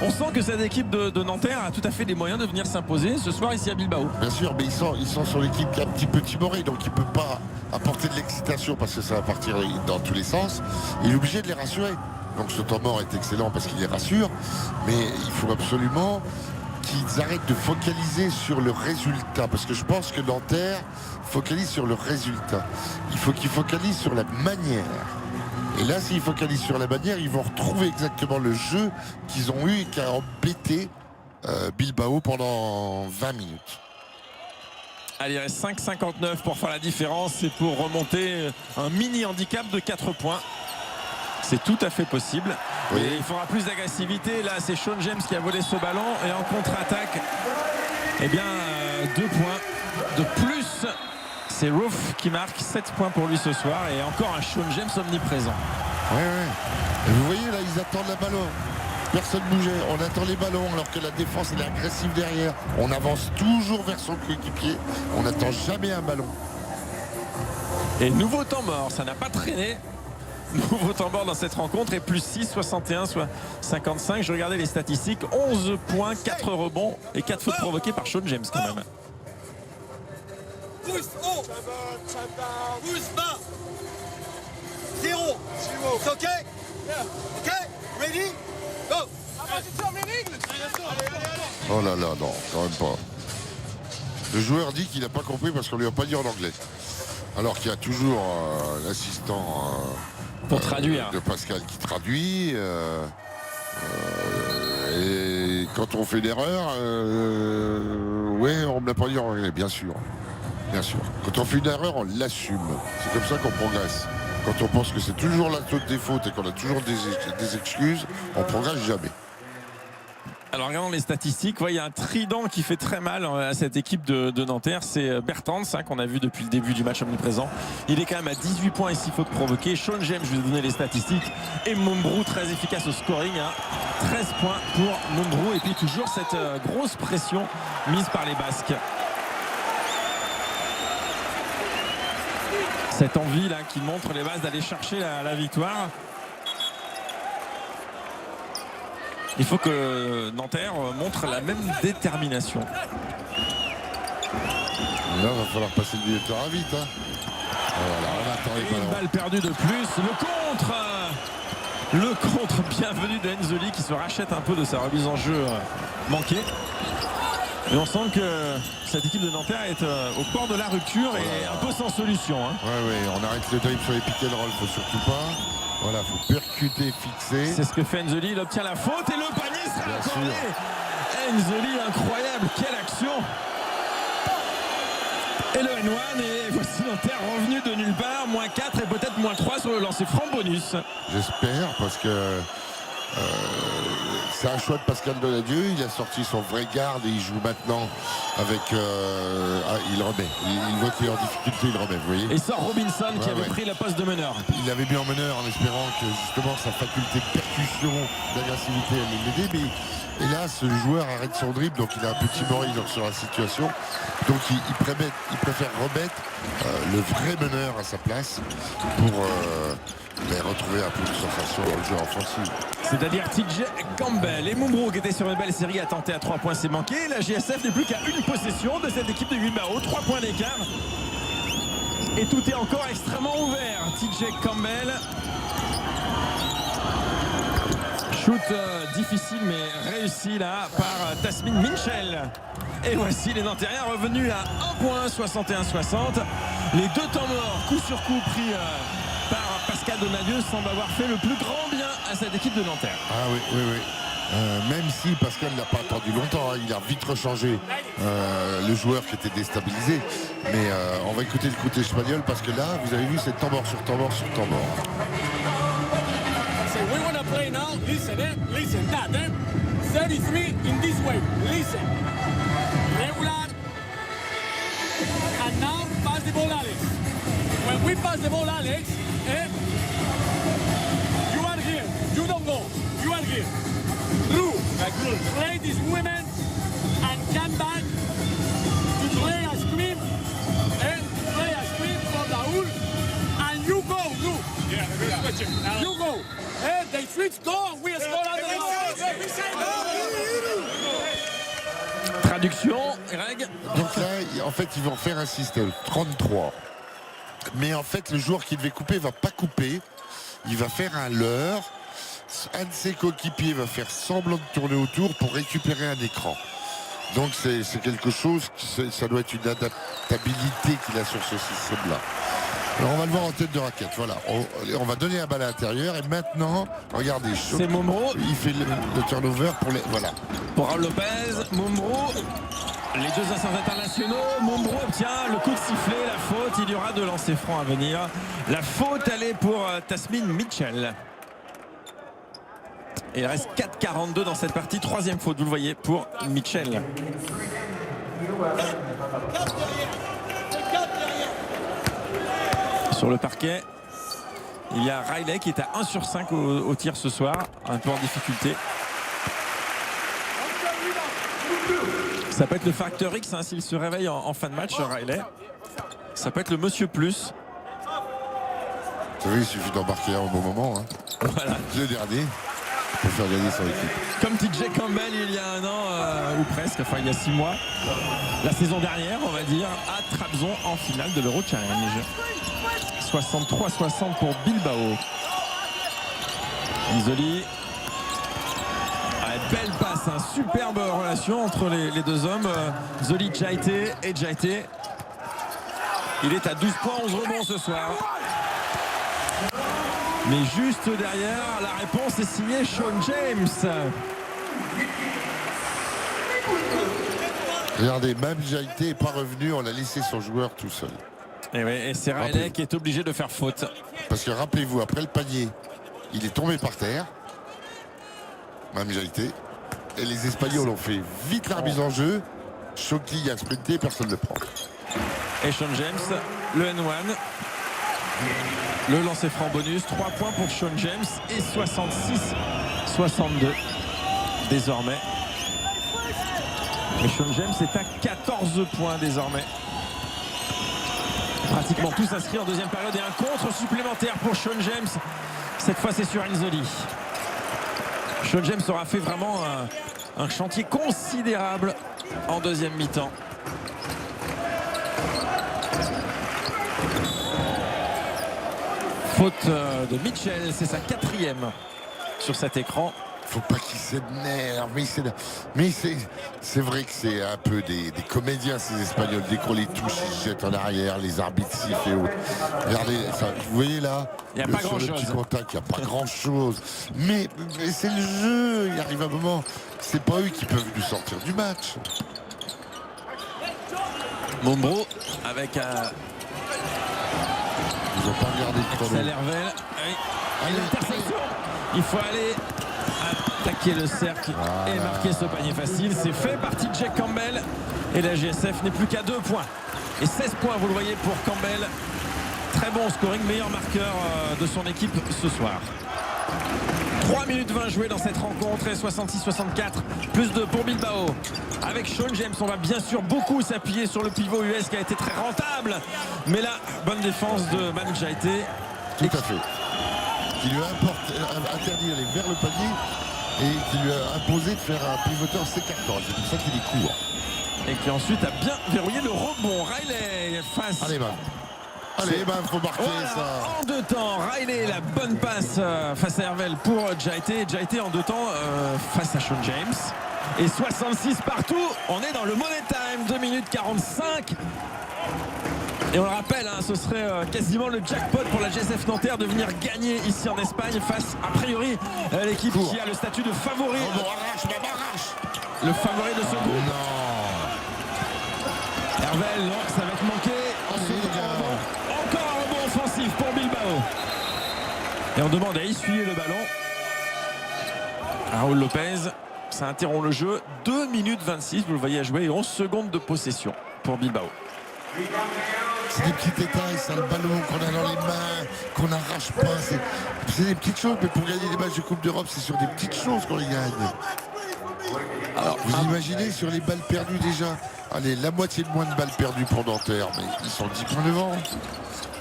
Speaker 1: On sent que cette équipe de Nanterre a tout à fait les moyens de venir s'imposer ce soir ici à Bilbao.
Speaker 2: Bien sûr, mais ils sont sur l'équipe qui est un petit peu timorée, donc il ne peut pas apporter de l'excitation parce que ça va partir dans tous les sens. Il est obligé de les rassurer. Donc ce temps mort est excellent parce qu'il les rassure, mais il faut absolument qu'ils arrêtent de focaliser sur le résultat, parce que je pense que Nanterre focalise sur le résultat. Il faut qu'ils focalisent sur la manière. Et là, s'ils focalisent sur la manière, ils vont retrouver exactement le jeu qu'ils ont eu et qui a embêté Bilbao pendant 20 minutes.
Speaker 1: Allez, il reste 5,59 pour faire la différence et pour remonter un mini handicap de 4 points. C'est tout à fait possible.
Speaker 2: Oui.
Speaker 1: Et il faudra plus d'agressivité. Là, c'est Sean James qui a volé ce ballon. Et en contre-attaque, 2 points de plus. C'est Roof qui marque 7 points pour lui ce soir. Et encore un Sean James omniprésent.
Speaker 2: Ouais. Et vous voyez, là, ils attendent le ballon. Personne ne bougeait. On attend les ballons alors que la défense elle est agressive derrière. On avance toujours vers son coéquipier. On n'attend jamais un ballon.
Speaker 1: Et nouveau temps mort. Ça n'a pas traîné. Nouveau temps mort dans cette rencontre et plus 6, 61, soit 55. Je regardais les statistiques. 11 points, 4 rebonds et 4 fautes provoquées par Sean James quand même.
Speaker 3: Pouce haut. Pouce bas. 0. C'est OK? OK? Ready? Go.
Speaker 2: Oh là là, non, quand même pas. Le joueur dit qu'il n'a pas compris parce qu'on lui a pas dit en anglais. Alors qu'il y a toujours l'assistant
Speaker 1: pour traduire
Speaker 2: de Pascal qui traduit. Et quand on fait une erreur, on ne me l'a pas dit en anglais, bien sûr. Bien sûr. Quand on fait une erreur, on l'assume. C'est comme ça qu'on progresse. Quand on pense que c'est toujours la faute des fautes et qu'on a toujours des excuses, on ne progresse jamais.
Speaker 1: Alors regardons les statistiques, il y a un trident qui fait très mal à cette équipe de Nanterre, c'est Bertans qu'on a vu depuis le début du match omniprésent. Il est quand même à 18 points et 6 fautes provoquées. Sean James, je vais vous donner les statistiques. Et Mombrou très efficace au scoring, 13 points pour Mombrou. Et puis toujours cette grosse pression mise par les Basques. Cette envie là qui montre les Basques d'aller chercher la victoire. Il faut que Nanterre montre la même détermination.
Speaker 2: Là, il va falloir passer le milieu de terrain vite. Voilà, on attend les
Speaker 1: Une balle perdue de plus. Le contre bienvenu de Enzoli qui se rachète un peu de sa remise en jeu manquée. Et on sent que cette équipe de Nanterre est au bord de la rupture et un peu sans solution.
Speaker 2: Ouais, on arrête le dribble sur les pick and roll, faut surtout pas. Voilà, faut percuter, fixer.
Speaker 1: C'est ce que fait Enzoli, il obtient la faute et le panier sera accordé. Enzoli, incroyable, quelle action. Et le N1, et voici Nanterre revenu de nulle part, -4 et peut-être -3 sur le lancer franc bonus.
Speaker 2: J'espère, parce que c'est un choix de Pascal Donadieu. Il a sorti son vrai garde et il joue maintenant avec... il remet. Il voit qu'il est en difficulté, il remet, vous voyez.
Speaker 1: Et sort Robinson qui avait pris la poste de meneur.
Speaker 2: Il l'avait mis en meneur en espérant que justement sa faculté de percussion, d'agressivité allait l'aider. Mais hélas, le joueur arrête son dribble, donc il a un peu timoré sur la situation. Donc il préfère remettre le vrai meneur à sa place pour retrouver un peu de sensation dans le jeu offensif.
Speaker 1: C'est-à-dire TJ Campbell et Mombrou qui était sur une belle série a tenté à 3 points, c'est manqué. La GSF n'est plus qu'à une possession de cette équipe de Bilbao, 3 points d'écart. Et tout est encore extrêmement ouvert. TJ Campbell. Shoot difficile mais réussi là par Tasmin Minchel. Et voici les Nantériens revenus à 1 point, 61-60. Les deux temps morts, coup sur coup pris par Pascal Donadieu, semble avoir fait le plus grand bien à cette équipe de Nanterre.
Speaker 2: Ah oui. Même si Pascal n'a pas attendu longtemps, il a vite rechangé le joueur qui était déstabilisé. Mais on va écouter le côté espagnol parce que là, vous avez vu, c'est temps mort sur temps mort sur temps mort.
Speaker 4: So we want to play now. Listen, listen, that, 33 in this way. Listen. Regular. And now pass the ball, Alex. When we pass the ball, Alex, you are here. You don't go. You are here. Through. Play these women and come back to play a screen. Play a screen for Raúl. And you go, Lou. Yeah, you go. They switch, go. We score under the
Speaker 1: Traduction, Greg.
Speaker 2: Donc là, en fait, ils vont faire un système 33. Mais en fait, le joueur qui devait couper va pas couper. Il va faire un leurre. Un de ses coéquipiers va faire semblant de tourner autour pour récupérer un écran. Donc c'est quelque chose, ça doit être une adaptabilité qu'il a sur ce système-là. Alors on va le voir en tête de raquette, voilà. On va donner la balle à l'intérieur et maintenant, regardez,
Speaker 1: C'est Mombrou.
Speaker 2: Il fait le turnover pour les... Voilà.
Speaker 1: Pour Raúl Lopez, Mombrou. Les deux anciens internationaux, Mombrou obtient le coup de sifflet, la faute. Il y aura 2 lancers francs à venir. La faute, elle est pour Tasmin Mitchell. Et il reste 4,42 dans cette partie. 3e faute, vous le voyez, pour Mitchell. Sur le parquet, il y a Riley qui est à 1 sur 5 au tir ce soir, un peu en difficulté. Ça peut être le facteur X s'il se réveille en fin de match, Riley. Ça peut être le monsieur plus.
Speaker 2: Vous savez, il suffit d'embarquer au bon moment.
Speaker 1: Voilà.
Speaker 2: Le dernier pour faire gagner son équipe.
Speaker 1: Comme TJ Campbell il y a 1 an, ou presque, enfin il y a 6 mois. La saison dernière, on va dire, à Trabzon en finale de l'Euro Challenge. 63-60 pour Bilbao. Isoli. Belle passe, superbe relation entre les deux hommes. Zoli Jaité et Jaité. Il est à 12 points, 11 rebonds ce soir. Mais juste derrière, la réponse est signée Sean James.
Speaker 2: Regardez, même Jaité n'est pas revenu, on a laissé son joueur tout seul.
Speaker 1: Et c'est Riley qui est obligé de faire faute.
Speaker 2: Parce que rappelez-vous, après le panier, il est tombé par terre. Même Jaité. et les Espagnols ont fait vite la remise en jeu. Shoki a sprinté, personne ne le prend.
Speaker 1: Et Sean James, le N1. Le lancer franc bonus, 3 points pour Sean James et 66-62 désormais. Et Sean James est à 14 points désormais. Pratiquement tout s'inscrit en deuxième période et un contre supplémentaire pour Sean James. Cette fois c'est sur Inzoli. Sean James aura fait vraiment un chantier considérable en deuxième mi-temps. Faute de Mitchell, c'est sa 4e sur cet écran.
Speaker 2: Faut pas qu'il s'énerve, mais c'est vrai que c'est un peu des comédiens ces Espagnols. Dès qu'on les touche, ils se jettent en arrière, les arbitres sifflent et autres. Regardez, enfin, vous voyez là,
Speaker 1: il n'y a pas grand chose.
Speaker 2: Le petit contact, il n'y a pas grand chose. Mais c'est le jeu, il arrive un moment, c'est pas eux qui peuvent nous sortir du match.
Speaker 1: Mombro avec un.
Speaker 2: Ils n'ont pas regardé le chrono.
Speaker 1: Lervel. Allez, l'intersection. Il faut aller attaquer le cercle et marquer ce panier facile. C'est fait, partie de Jack Campbell. Et la GSF n'est plus qu'à 2 points. Et 16 points, vous le voyez, pour Campbell. Très bon scoring, meilleur marqueur de son équipe ce soir. 3 minutes 20 jouées dans cette rencontre et 66-64, plus 2 pour Bilbao. Avec Sean James, on va bien sûr beaucoup s'appuyer sur le pivot US qui a été très rentable. Mais là, bonne défense de Manu Jaité.
Speaker 2: Tout à fait. Qui lui a interdit d'aller vers le panier et qui lui a imposé de faire un pivoteur s'écartant. C'est pour ça qu'il est court.
Speaker 1: Et qui ensuite a bien verrouillé le rebond. Riley face.
Speaker 2: Allez, il faut marquer ça.
Speaker 1: En 2 temps, Riley, la bonne passe face à Hervel pour Jaité. Jaité en 2 temps face à Sean James. Et 66 partout. On est dans le Money Time, 2 minutes 45. Et on le rappelle, ce serait quasiment le jackpot pour la GSF Nanterre de venir gagner ici en Espagne face, a priori, l'équipe qui a le statut de favori. Le favori de ce groupe. Hervel, non, ça va être manqué. Encore un rebond offensif pour Bilbao. Et on demande à essuyer le ballon. Raúl Lopez, ça interrompt le jeu. 2 minutes 26, vous le voyez à jouer, et 11 secondes de possession pour Bilbao.
Speaker 2: C'est des petits détails, ça, le ballon qu'on a dans les mains, qu'on n'arrache pas. C'est des petites choses, mais pour gagner des matchs de Coupe d'Europe, c'est sur des petites choses qu'on les gagne. Alors, vous imaginez sur les balles perdues déjà, allez, la moitié de moins de balles perdues pour Nanterre, mais ils sont 10 points devant.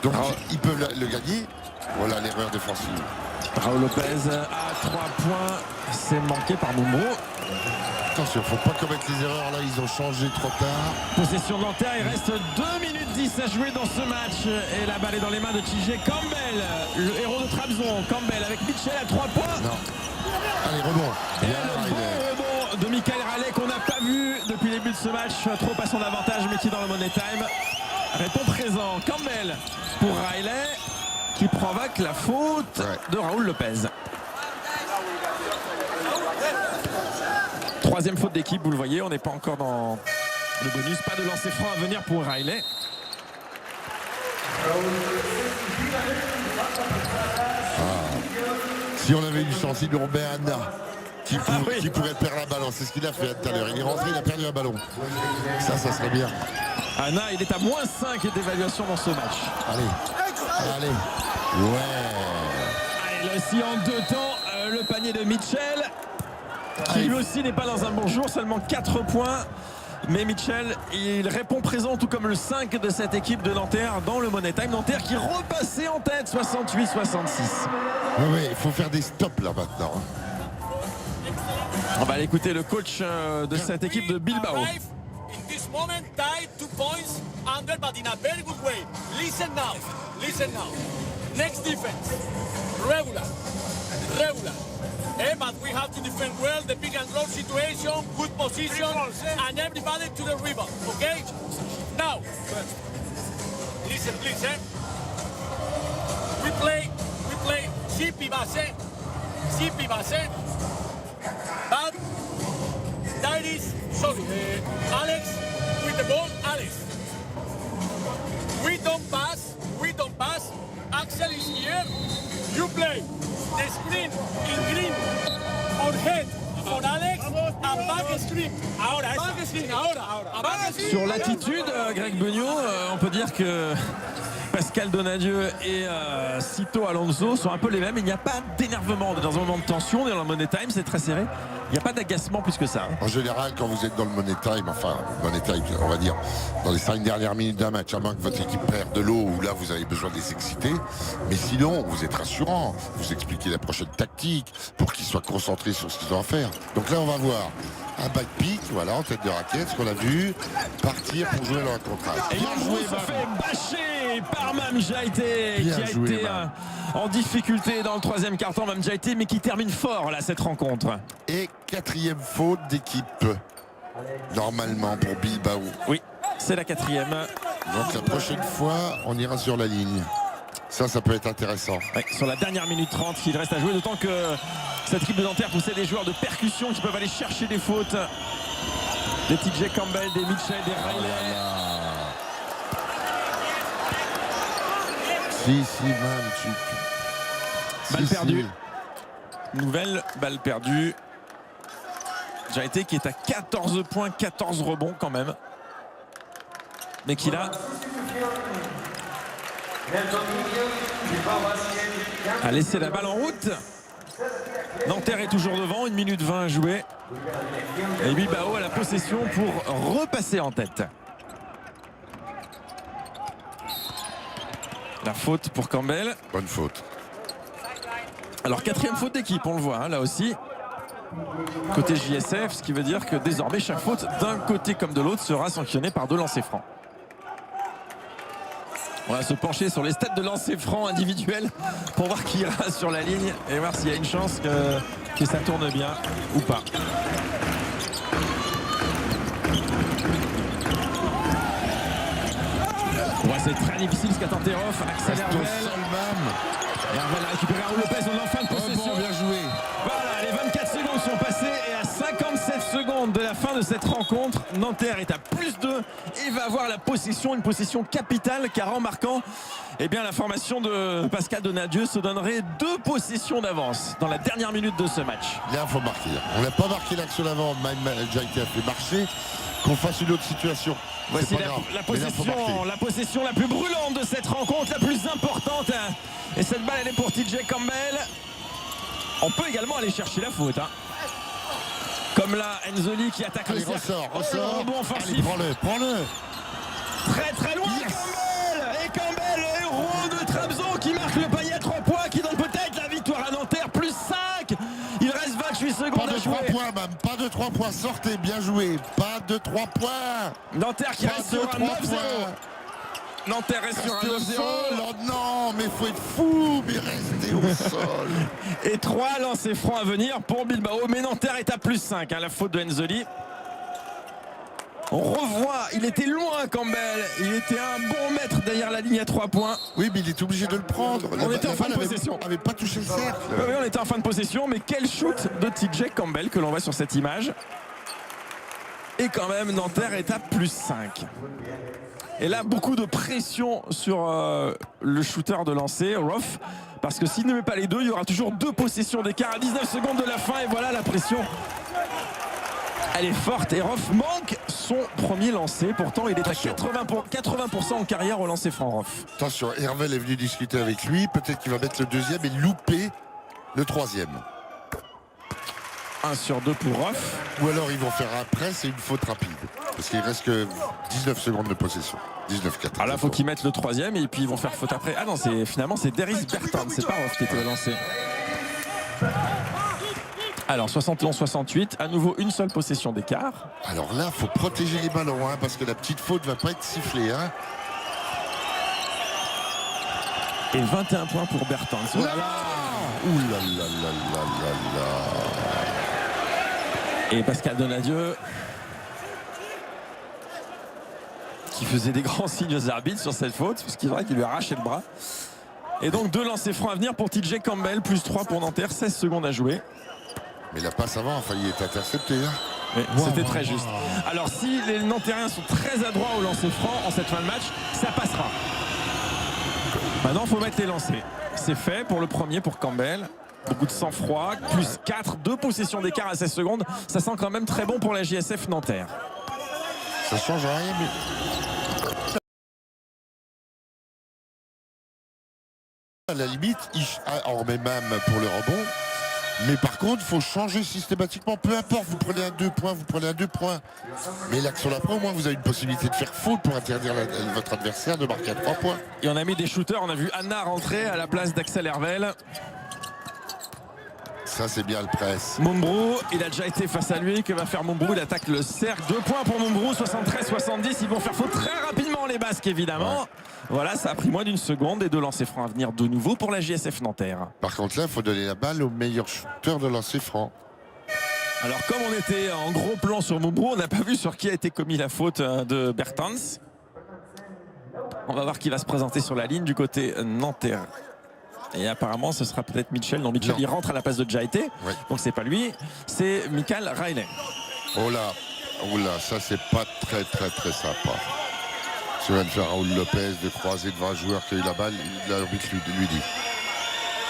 Speaker 2: Donc ils peuvent le gagner. Voilà l'erreur défensive.
Speaker 1: Raúl Lopez à 3 points, c'est manqué par Moumou.
Speaker 2: Attention, faut pas commettre les erreurs là, ils ont changé trop tard.
Speaker 1: Possession de Nanterre, il reste 2 minutes 10 à jouer dans ce match. Et la balle est dans les mains de TJ Campbell, le héros de Trabzon. Campbell avec Mitchell à 3 points.
Speaker 2: Non. Allez, rebond.
Speaker 1: Et le bon rebond de Michael Riley qu'on n'a pas vu depuis le début de ce match. Trop à son avantage, mais qui est dans le Money Time. Répond présent. Campbell pour Riley qui provoque la faute de Raúl Lopez. 3e faute d'équipe, vous le voyez, on n'est pas encore dans le bonus. Pas de lancer franc à venir pour Riley.
Speaker 2: Si on avait eu chance, il aurait Anna qui pourrait perdre un ballon. C'est ce qu'il a fait tout à l'heure. Il est rentré, il a perdu un ballon. Ça serait bien.
Speaker 1: Anna, il est à moins 5 d'évaluation dans ce match.
Speaker 2: Allez. Ouais.
Speaker 1: Allez, là aussi en 2 temps, le panier de Mitchell. Qui lui aussi n'est pas dans un bon jour, seulement 4 points. Mais Mitchell, il répond présent, tout comme le 5 de cette équipe de Nanterre dans le Money Time. Nanterre qui repassait en tête, 68-66.
Speaker 2: Oui, il faut faire des stops là maintenant.
Speaker 1: On va aller écouter le coach de cette équipe de Bilbao.
Speaker 4: In this moment, tied 2 points under, but in a very good way. Listen now. Next defense. Regular. But we have to defend well the pick and roll situation, good position, and everybody to the rebound. Okay? Now, listen, please. We play zippy base. But that is sorry, Alex with the ball, Alex. We don't pass. Axel is here. You play the screen in green on head for Alex. and back screen. Ahora, back screen, ahora. Back screen.
Speaker 1: Sur l'attitude, Greg Beugnot, on peut dire que Pascal Donadieu et Cito Alonso sont un peu les mêmes. Il n'y a pas d'énervement dans un moment de tension. Dans le Money Time, c'est très serré. Il n'y a pas d'agacement plus que ça.
Speaker 2: En général, quand vous êtes dans le Money Time, enfin, Money Time, on va dire, dans les 5 dernières minutes d'un match, à moins que votre équipe perde de l'eau, où là, vous avez besoin de les exciter. Mais sinon, vous êtes rassurant. Vous expliquez la prochaine tactique pour qu'ils soient concentrés sur ce qu'ils ont à faire. Donc là, on va voir un back pick, voilà, en tête de raquette, ce qu'on a vu, partir pour jouer leur contrat.
Speaker 1: Et Mambrou se fait bâcher par Mame Diaité, qui a
Speaker 2: joué,
Speaker 1: été en difficulté dans le troisième quart-temps, Mame Diaité, mais qui termine fort là cette rencontre.
Speaker 2: Et 4e faute d'équipe, normalement, pour Bilbao.
Speaker 1: Oui, c'est la 4e.
Speaker 2: Donc la prochaine fois, on ira sur la ligne. Ça peut être intéressant.
Speaker 1: Ouais, sur la dernière minute 30 qu'il reste à jouer, d'autant que cette équipe de Nanterre possède des joueurs de percussion qui peuvent aller chercher des fautes. Des TJ Campbell, des Mitchell, des Riley.
Speaker 2: Si, man,
Speaker 1: Balle perdue. Nouvelle balle perdue. Diaité qui est à 14 points, 14 rebonds quand même. Mais qui là a laissé la balle en route. Nanterre est toujours devant, 1 minute 20 à jouer. Et Bilbao a la possession pour repasser en tête. La faute pour Campbell.
Speaker 2: Bonne faute.
Speaker 1: Alors 4e faute d'équipe, on le voit là aussi. Côté JSF, ce qui veut dire que désormais chaque faute d'un côté comme de l'autre sera sanctionnée par 2 lancers francs. On va se pencher sur les stats de lancers francs individuels pour voir qui ira sur la ligne et voir s'il y a une chance que ça tourne bien ou pas. Ouais, c'est très difficile ce qu'a tenté Roff. Axel Hervel. Hervel a récupéré Raoul Lopez, on est en fin de possession.
Speaker 2: Bien joué.
Speaker 1: Voilà, les 24 secondes sont passées et à 57 secondes de la fin de cette rencontre, Nanterre est à +2 et va avoir la possession, une possession capitale car en marquant, eh bien, la formation de Pascal Donadieu se donnerait 2 possessions d'avance dans la dernière minute de ce match.
Speaker 2: Là, il faut marquer. On n'a pas marqué l'action d'avant, Mame Diaité a fait marcher. Qu'on fasse une autre situation.
Speaker 1: Voici la possession la plus brûlante de cette rencontre, la plus importante. Et cette balle, elle est pour TJ Campbell. On peut également aller chercher la faute. Comme là, Enzoli qui attaque le cercle.
Speaker 2: Ressort.
Speaker 1: Rebond offensif.
Speaker 2: Allez, prends-le.
Speaker 1: Très très loin, yes. Campbell. Et Campbell, le héros de Trabzon, qui marque le panier à 3 points, qui donne peut-être la victoire à Nanterre, +5. Il reste 28 secondes à jouer.
Speaker 2: Pas de 3 points, même. Pas de 3 points. Sortez, bien joué. Pas de 3 points.
Speaker 1: Nanterre qui reste sur un 9-0. Nanterre reste sur un 9-0.
Speaker 2: Non, mais faut être fou, mais restez au sol.
Speaker 1: Et 3 lancers francs à venir pour Bilbao. Mais Nanterre est à +5. La faute de Enzoli. On revoit, il était loin Campbell. Il était un bon mètre derrière la ligne à 3 points.
Speaker 2: Oui, mais il est obligé de le prendre.
Speaker 1: On était en fin de possession.
Speaker 2: On n'avait pas touché le cercle.
Speaker 1: Oui, on était en fin de possession. Mais quel shoot de TJ Campbell que l'on voit sur cette image. Et quand même, Nanterre est à +5. Et là, beaucoup de pression sur le shooter de lancer, Roff. Parce que s'il ne met pas les 2, il y aura toujours 2 possessions d'écart à 19 secondes de la fin. Et voilà la pression. Elle est forte et Roff manque son premier lancer. Pourtant, il est à 80% en carrière au lancer franc, Roff.
Speaker 2: Attention, Hervel est venu discuter avec lui. Peut-être qu'il va mettre le 2e et louper le 3e.
Speaker 1: 1 sur 2 pour Roff.
Speaker 2: Ou alors ils vont faire après, c'est une faute rapide. Parce qu'il reste que 19 secondes de possession. 19-4.
Speaker 1: Alors là, il faut qu'ils mettent le 3e et puis ils vont faire faute après. Ah non, finalement, c'est Derice Bertrand. C'est pas Roff qui était lancé. Alors 71-68, à nouveau une seule possession d'écart.
Speaker 2: Alors là, il faut protéger les ballons, parce que la petite faute va pas être sifflée.
Speaker 1: Et 21 points pour Bertrand.
Speaker 2: Ouh là là là là là.
Speaker 1: Et Pascal Donadieu qui faisait des grands signes aux arbitres sur cette faute, parce qu'il est vrai qu'il lui a arraché le bras. Et donc 2 lancers francs à venir pour TJ Campbell, +3 pour Nanterre, 16 secondes à jouer.
Speaker 2: Mais la passe avant a failli être interceptée.
Speaker 1: Oui, c'était très juste. Alors si les Nantériens sont très adroits au lancer franc en cette fin de match, ça passera. Maintenant, il faut mettre les lancers. C'est fait pour le premier, pour Campbell. Beaucoup de sang-froid, plus 4, 2 possessions d'écart à 16 secondes. Ça sent quand même très bon pour la JSF Nanterre.
Speaker 2: Ça change rien, mais... À la limite, on remet même pour le rebond. Mais par contre, il faut changer systématiquement. Peu importe, vous prenez un 2 points, vous prenez un 2 points. Mais l'action d'après, au moins, vous avez une possibilité de faire faute pour interdire votre adversaire de marquer à 3 points.
Speaker 1: Et on a mis des shooters. On a vu Anna rentrer à la place d'Axel Hervel.
Speaker 2: Ça, c'est bien le presse.
Speaker 1: Mumbrou, il a déjà été face à lui. Que va faire Mumbrou? Il attaque le cercle. 2 points pour Mumbrou, 73-70. Ils vont faire faute très rapidement, les Basques, évidemment. Ouais. Voilà, ça a pris moins d'une seconde. Et 2 lancers francs à venir de nouveau pour la JSF Nanterre.
Speaker 2: Par contre, là, il faut donner la balle au meilleur shooter de lancer franc.
Speaker 1: Alors, comme on était en gros plan sur Mumbrou, on n'a pas vu sur qui a été commis la faute de Bertens. On va voir qui va se présenter sur la ligne du côté nanterre. Et apparemment, ce sera peut-être Mitchell. Non, Mitchell, il rentre à la place de Jaité. Oui. Donc, c'est pas lui. C'est Michael Riley.
Speaker 2: Oh là, ça, c'est pas très sympa. Je viens de faire Raoul Lopez de croiser devant un joueur qui a eu la balle. L'arbitre lui dit.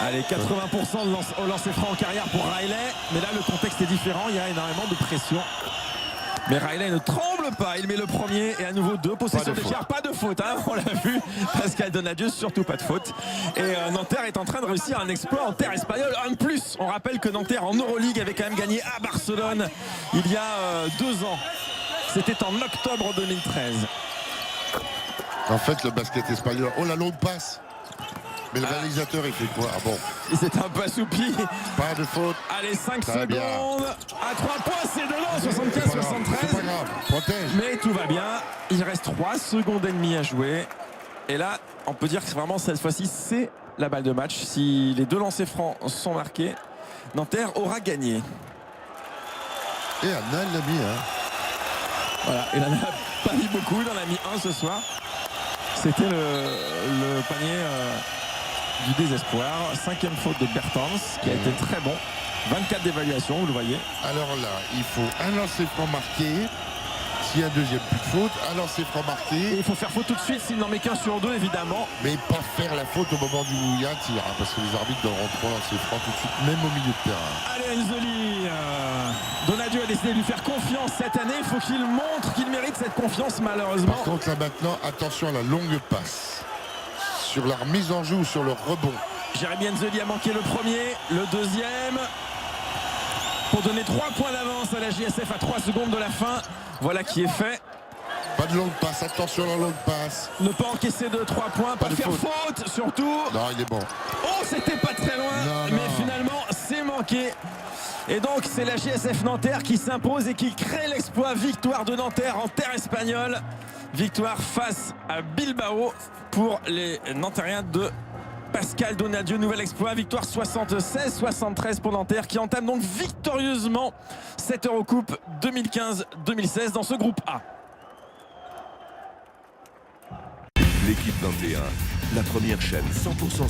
Speaker 1: Allez, 80% au lancer franc en carrière pour Riley. Mais là, le contexte est différent. Il y a énormément de pression. Mais Riley ne tremble pas, il met le premier et à nouveau 2 possessions d'écart, pas de faute, hein, on l'a vu, Pascal Donadieu, surtout pas de faute. Et Nanterre est en train de réussir un exploit en terre espagnole. En plus, on rappelle que Nanterre en Euroleague avait quand même gagné à Barcelone il y a 2 ans. C'était en octobre 2013.
Speaker 2: En fait, le basket espagnol, oh la longue passe. Mais le réalisateur, il fait quoi? Ah bon.
Speaker 1: Il s'est un peu assoupi.
Speaker 2: Pas de faute.
Speaker 1: Allez, 5 secondes. Bien. À 3 points, c'est de long. 75-73.
Speaker 2: C'est pas grave. Protège.
Speaker 1: Mais tout va bien. Il reste 3 secondes et demie à jouer. Et là, on peut dire que vraiment, cette fois-ci, c'est la balle de match. Si les 2 lancers francs sont marqués, Nanterre aura gagné.
Speaker 2: Et Anna, elle l'a mis. Hein.
Speaker 1: Voilà. Et là, elle n'a pas mis beaucoup. Il en a mis 1 ce soir. C'était le panier... du désespoir. 5e faute de Bertens qui a été très bon. 24 d'évaluation, vous le voyez.
Speaker 2: Alors là, il faut un lancer franc marqué. S'il y a un deuxième but de faute, un lancer franc marqué.
Speaker 1: Et il faut faire faute tout de suite s'il n'en met qu'un sur 2, évidemment.
Speaker 2: Mais pas faire la faute au moment où il y a un tir, hein, parce que les arbitres donneront 3 lancers francs tout de suite, même au milieu de terrain.
Speaker 1: Allez, Anzoli, Donadieu a décidé de lui faire confiance cette année. Il faut qu'il montre qu'il mérite cette confiance, malheureusement.
Speaker 2: Par contre, là maintenant, attention à la longue passe. Sur la remise en jeu ou sur le rebond.
Speaker 1: Jérémy Anzoli a manqué le premier, le deuxième. Pour donner 3 points d'avance à la JSF à 3 secondes de la fin. Voilà qui est fait.
Speaker 2: Pas de longue passe, attention à la longue passe.
Speaker 1: Ne pas encaisser de 3 points, pas faire faute surtout.
Speaker 2: Non, il est bon.
Speaker 1: Oh, c'était pas très loin, mais finalement, c'est manqué. Et donc, c'est la JSF Nanterre qui s'impose et qui crée l'exploit. Victoire de Nanterre en terre espagnole. Victoire face à Bilbao pour les Nanterriens de Pascal Donadieu. Nouvel exploit, victoire 76-73 pour Nanterre qui entame donc victorieusement cette Eurocoupe 2015-2016 dans ce groupe A.
Speaker 5: L'équipe 21, la première chaîne 100%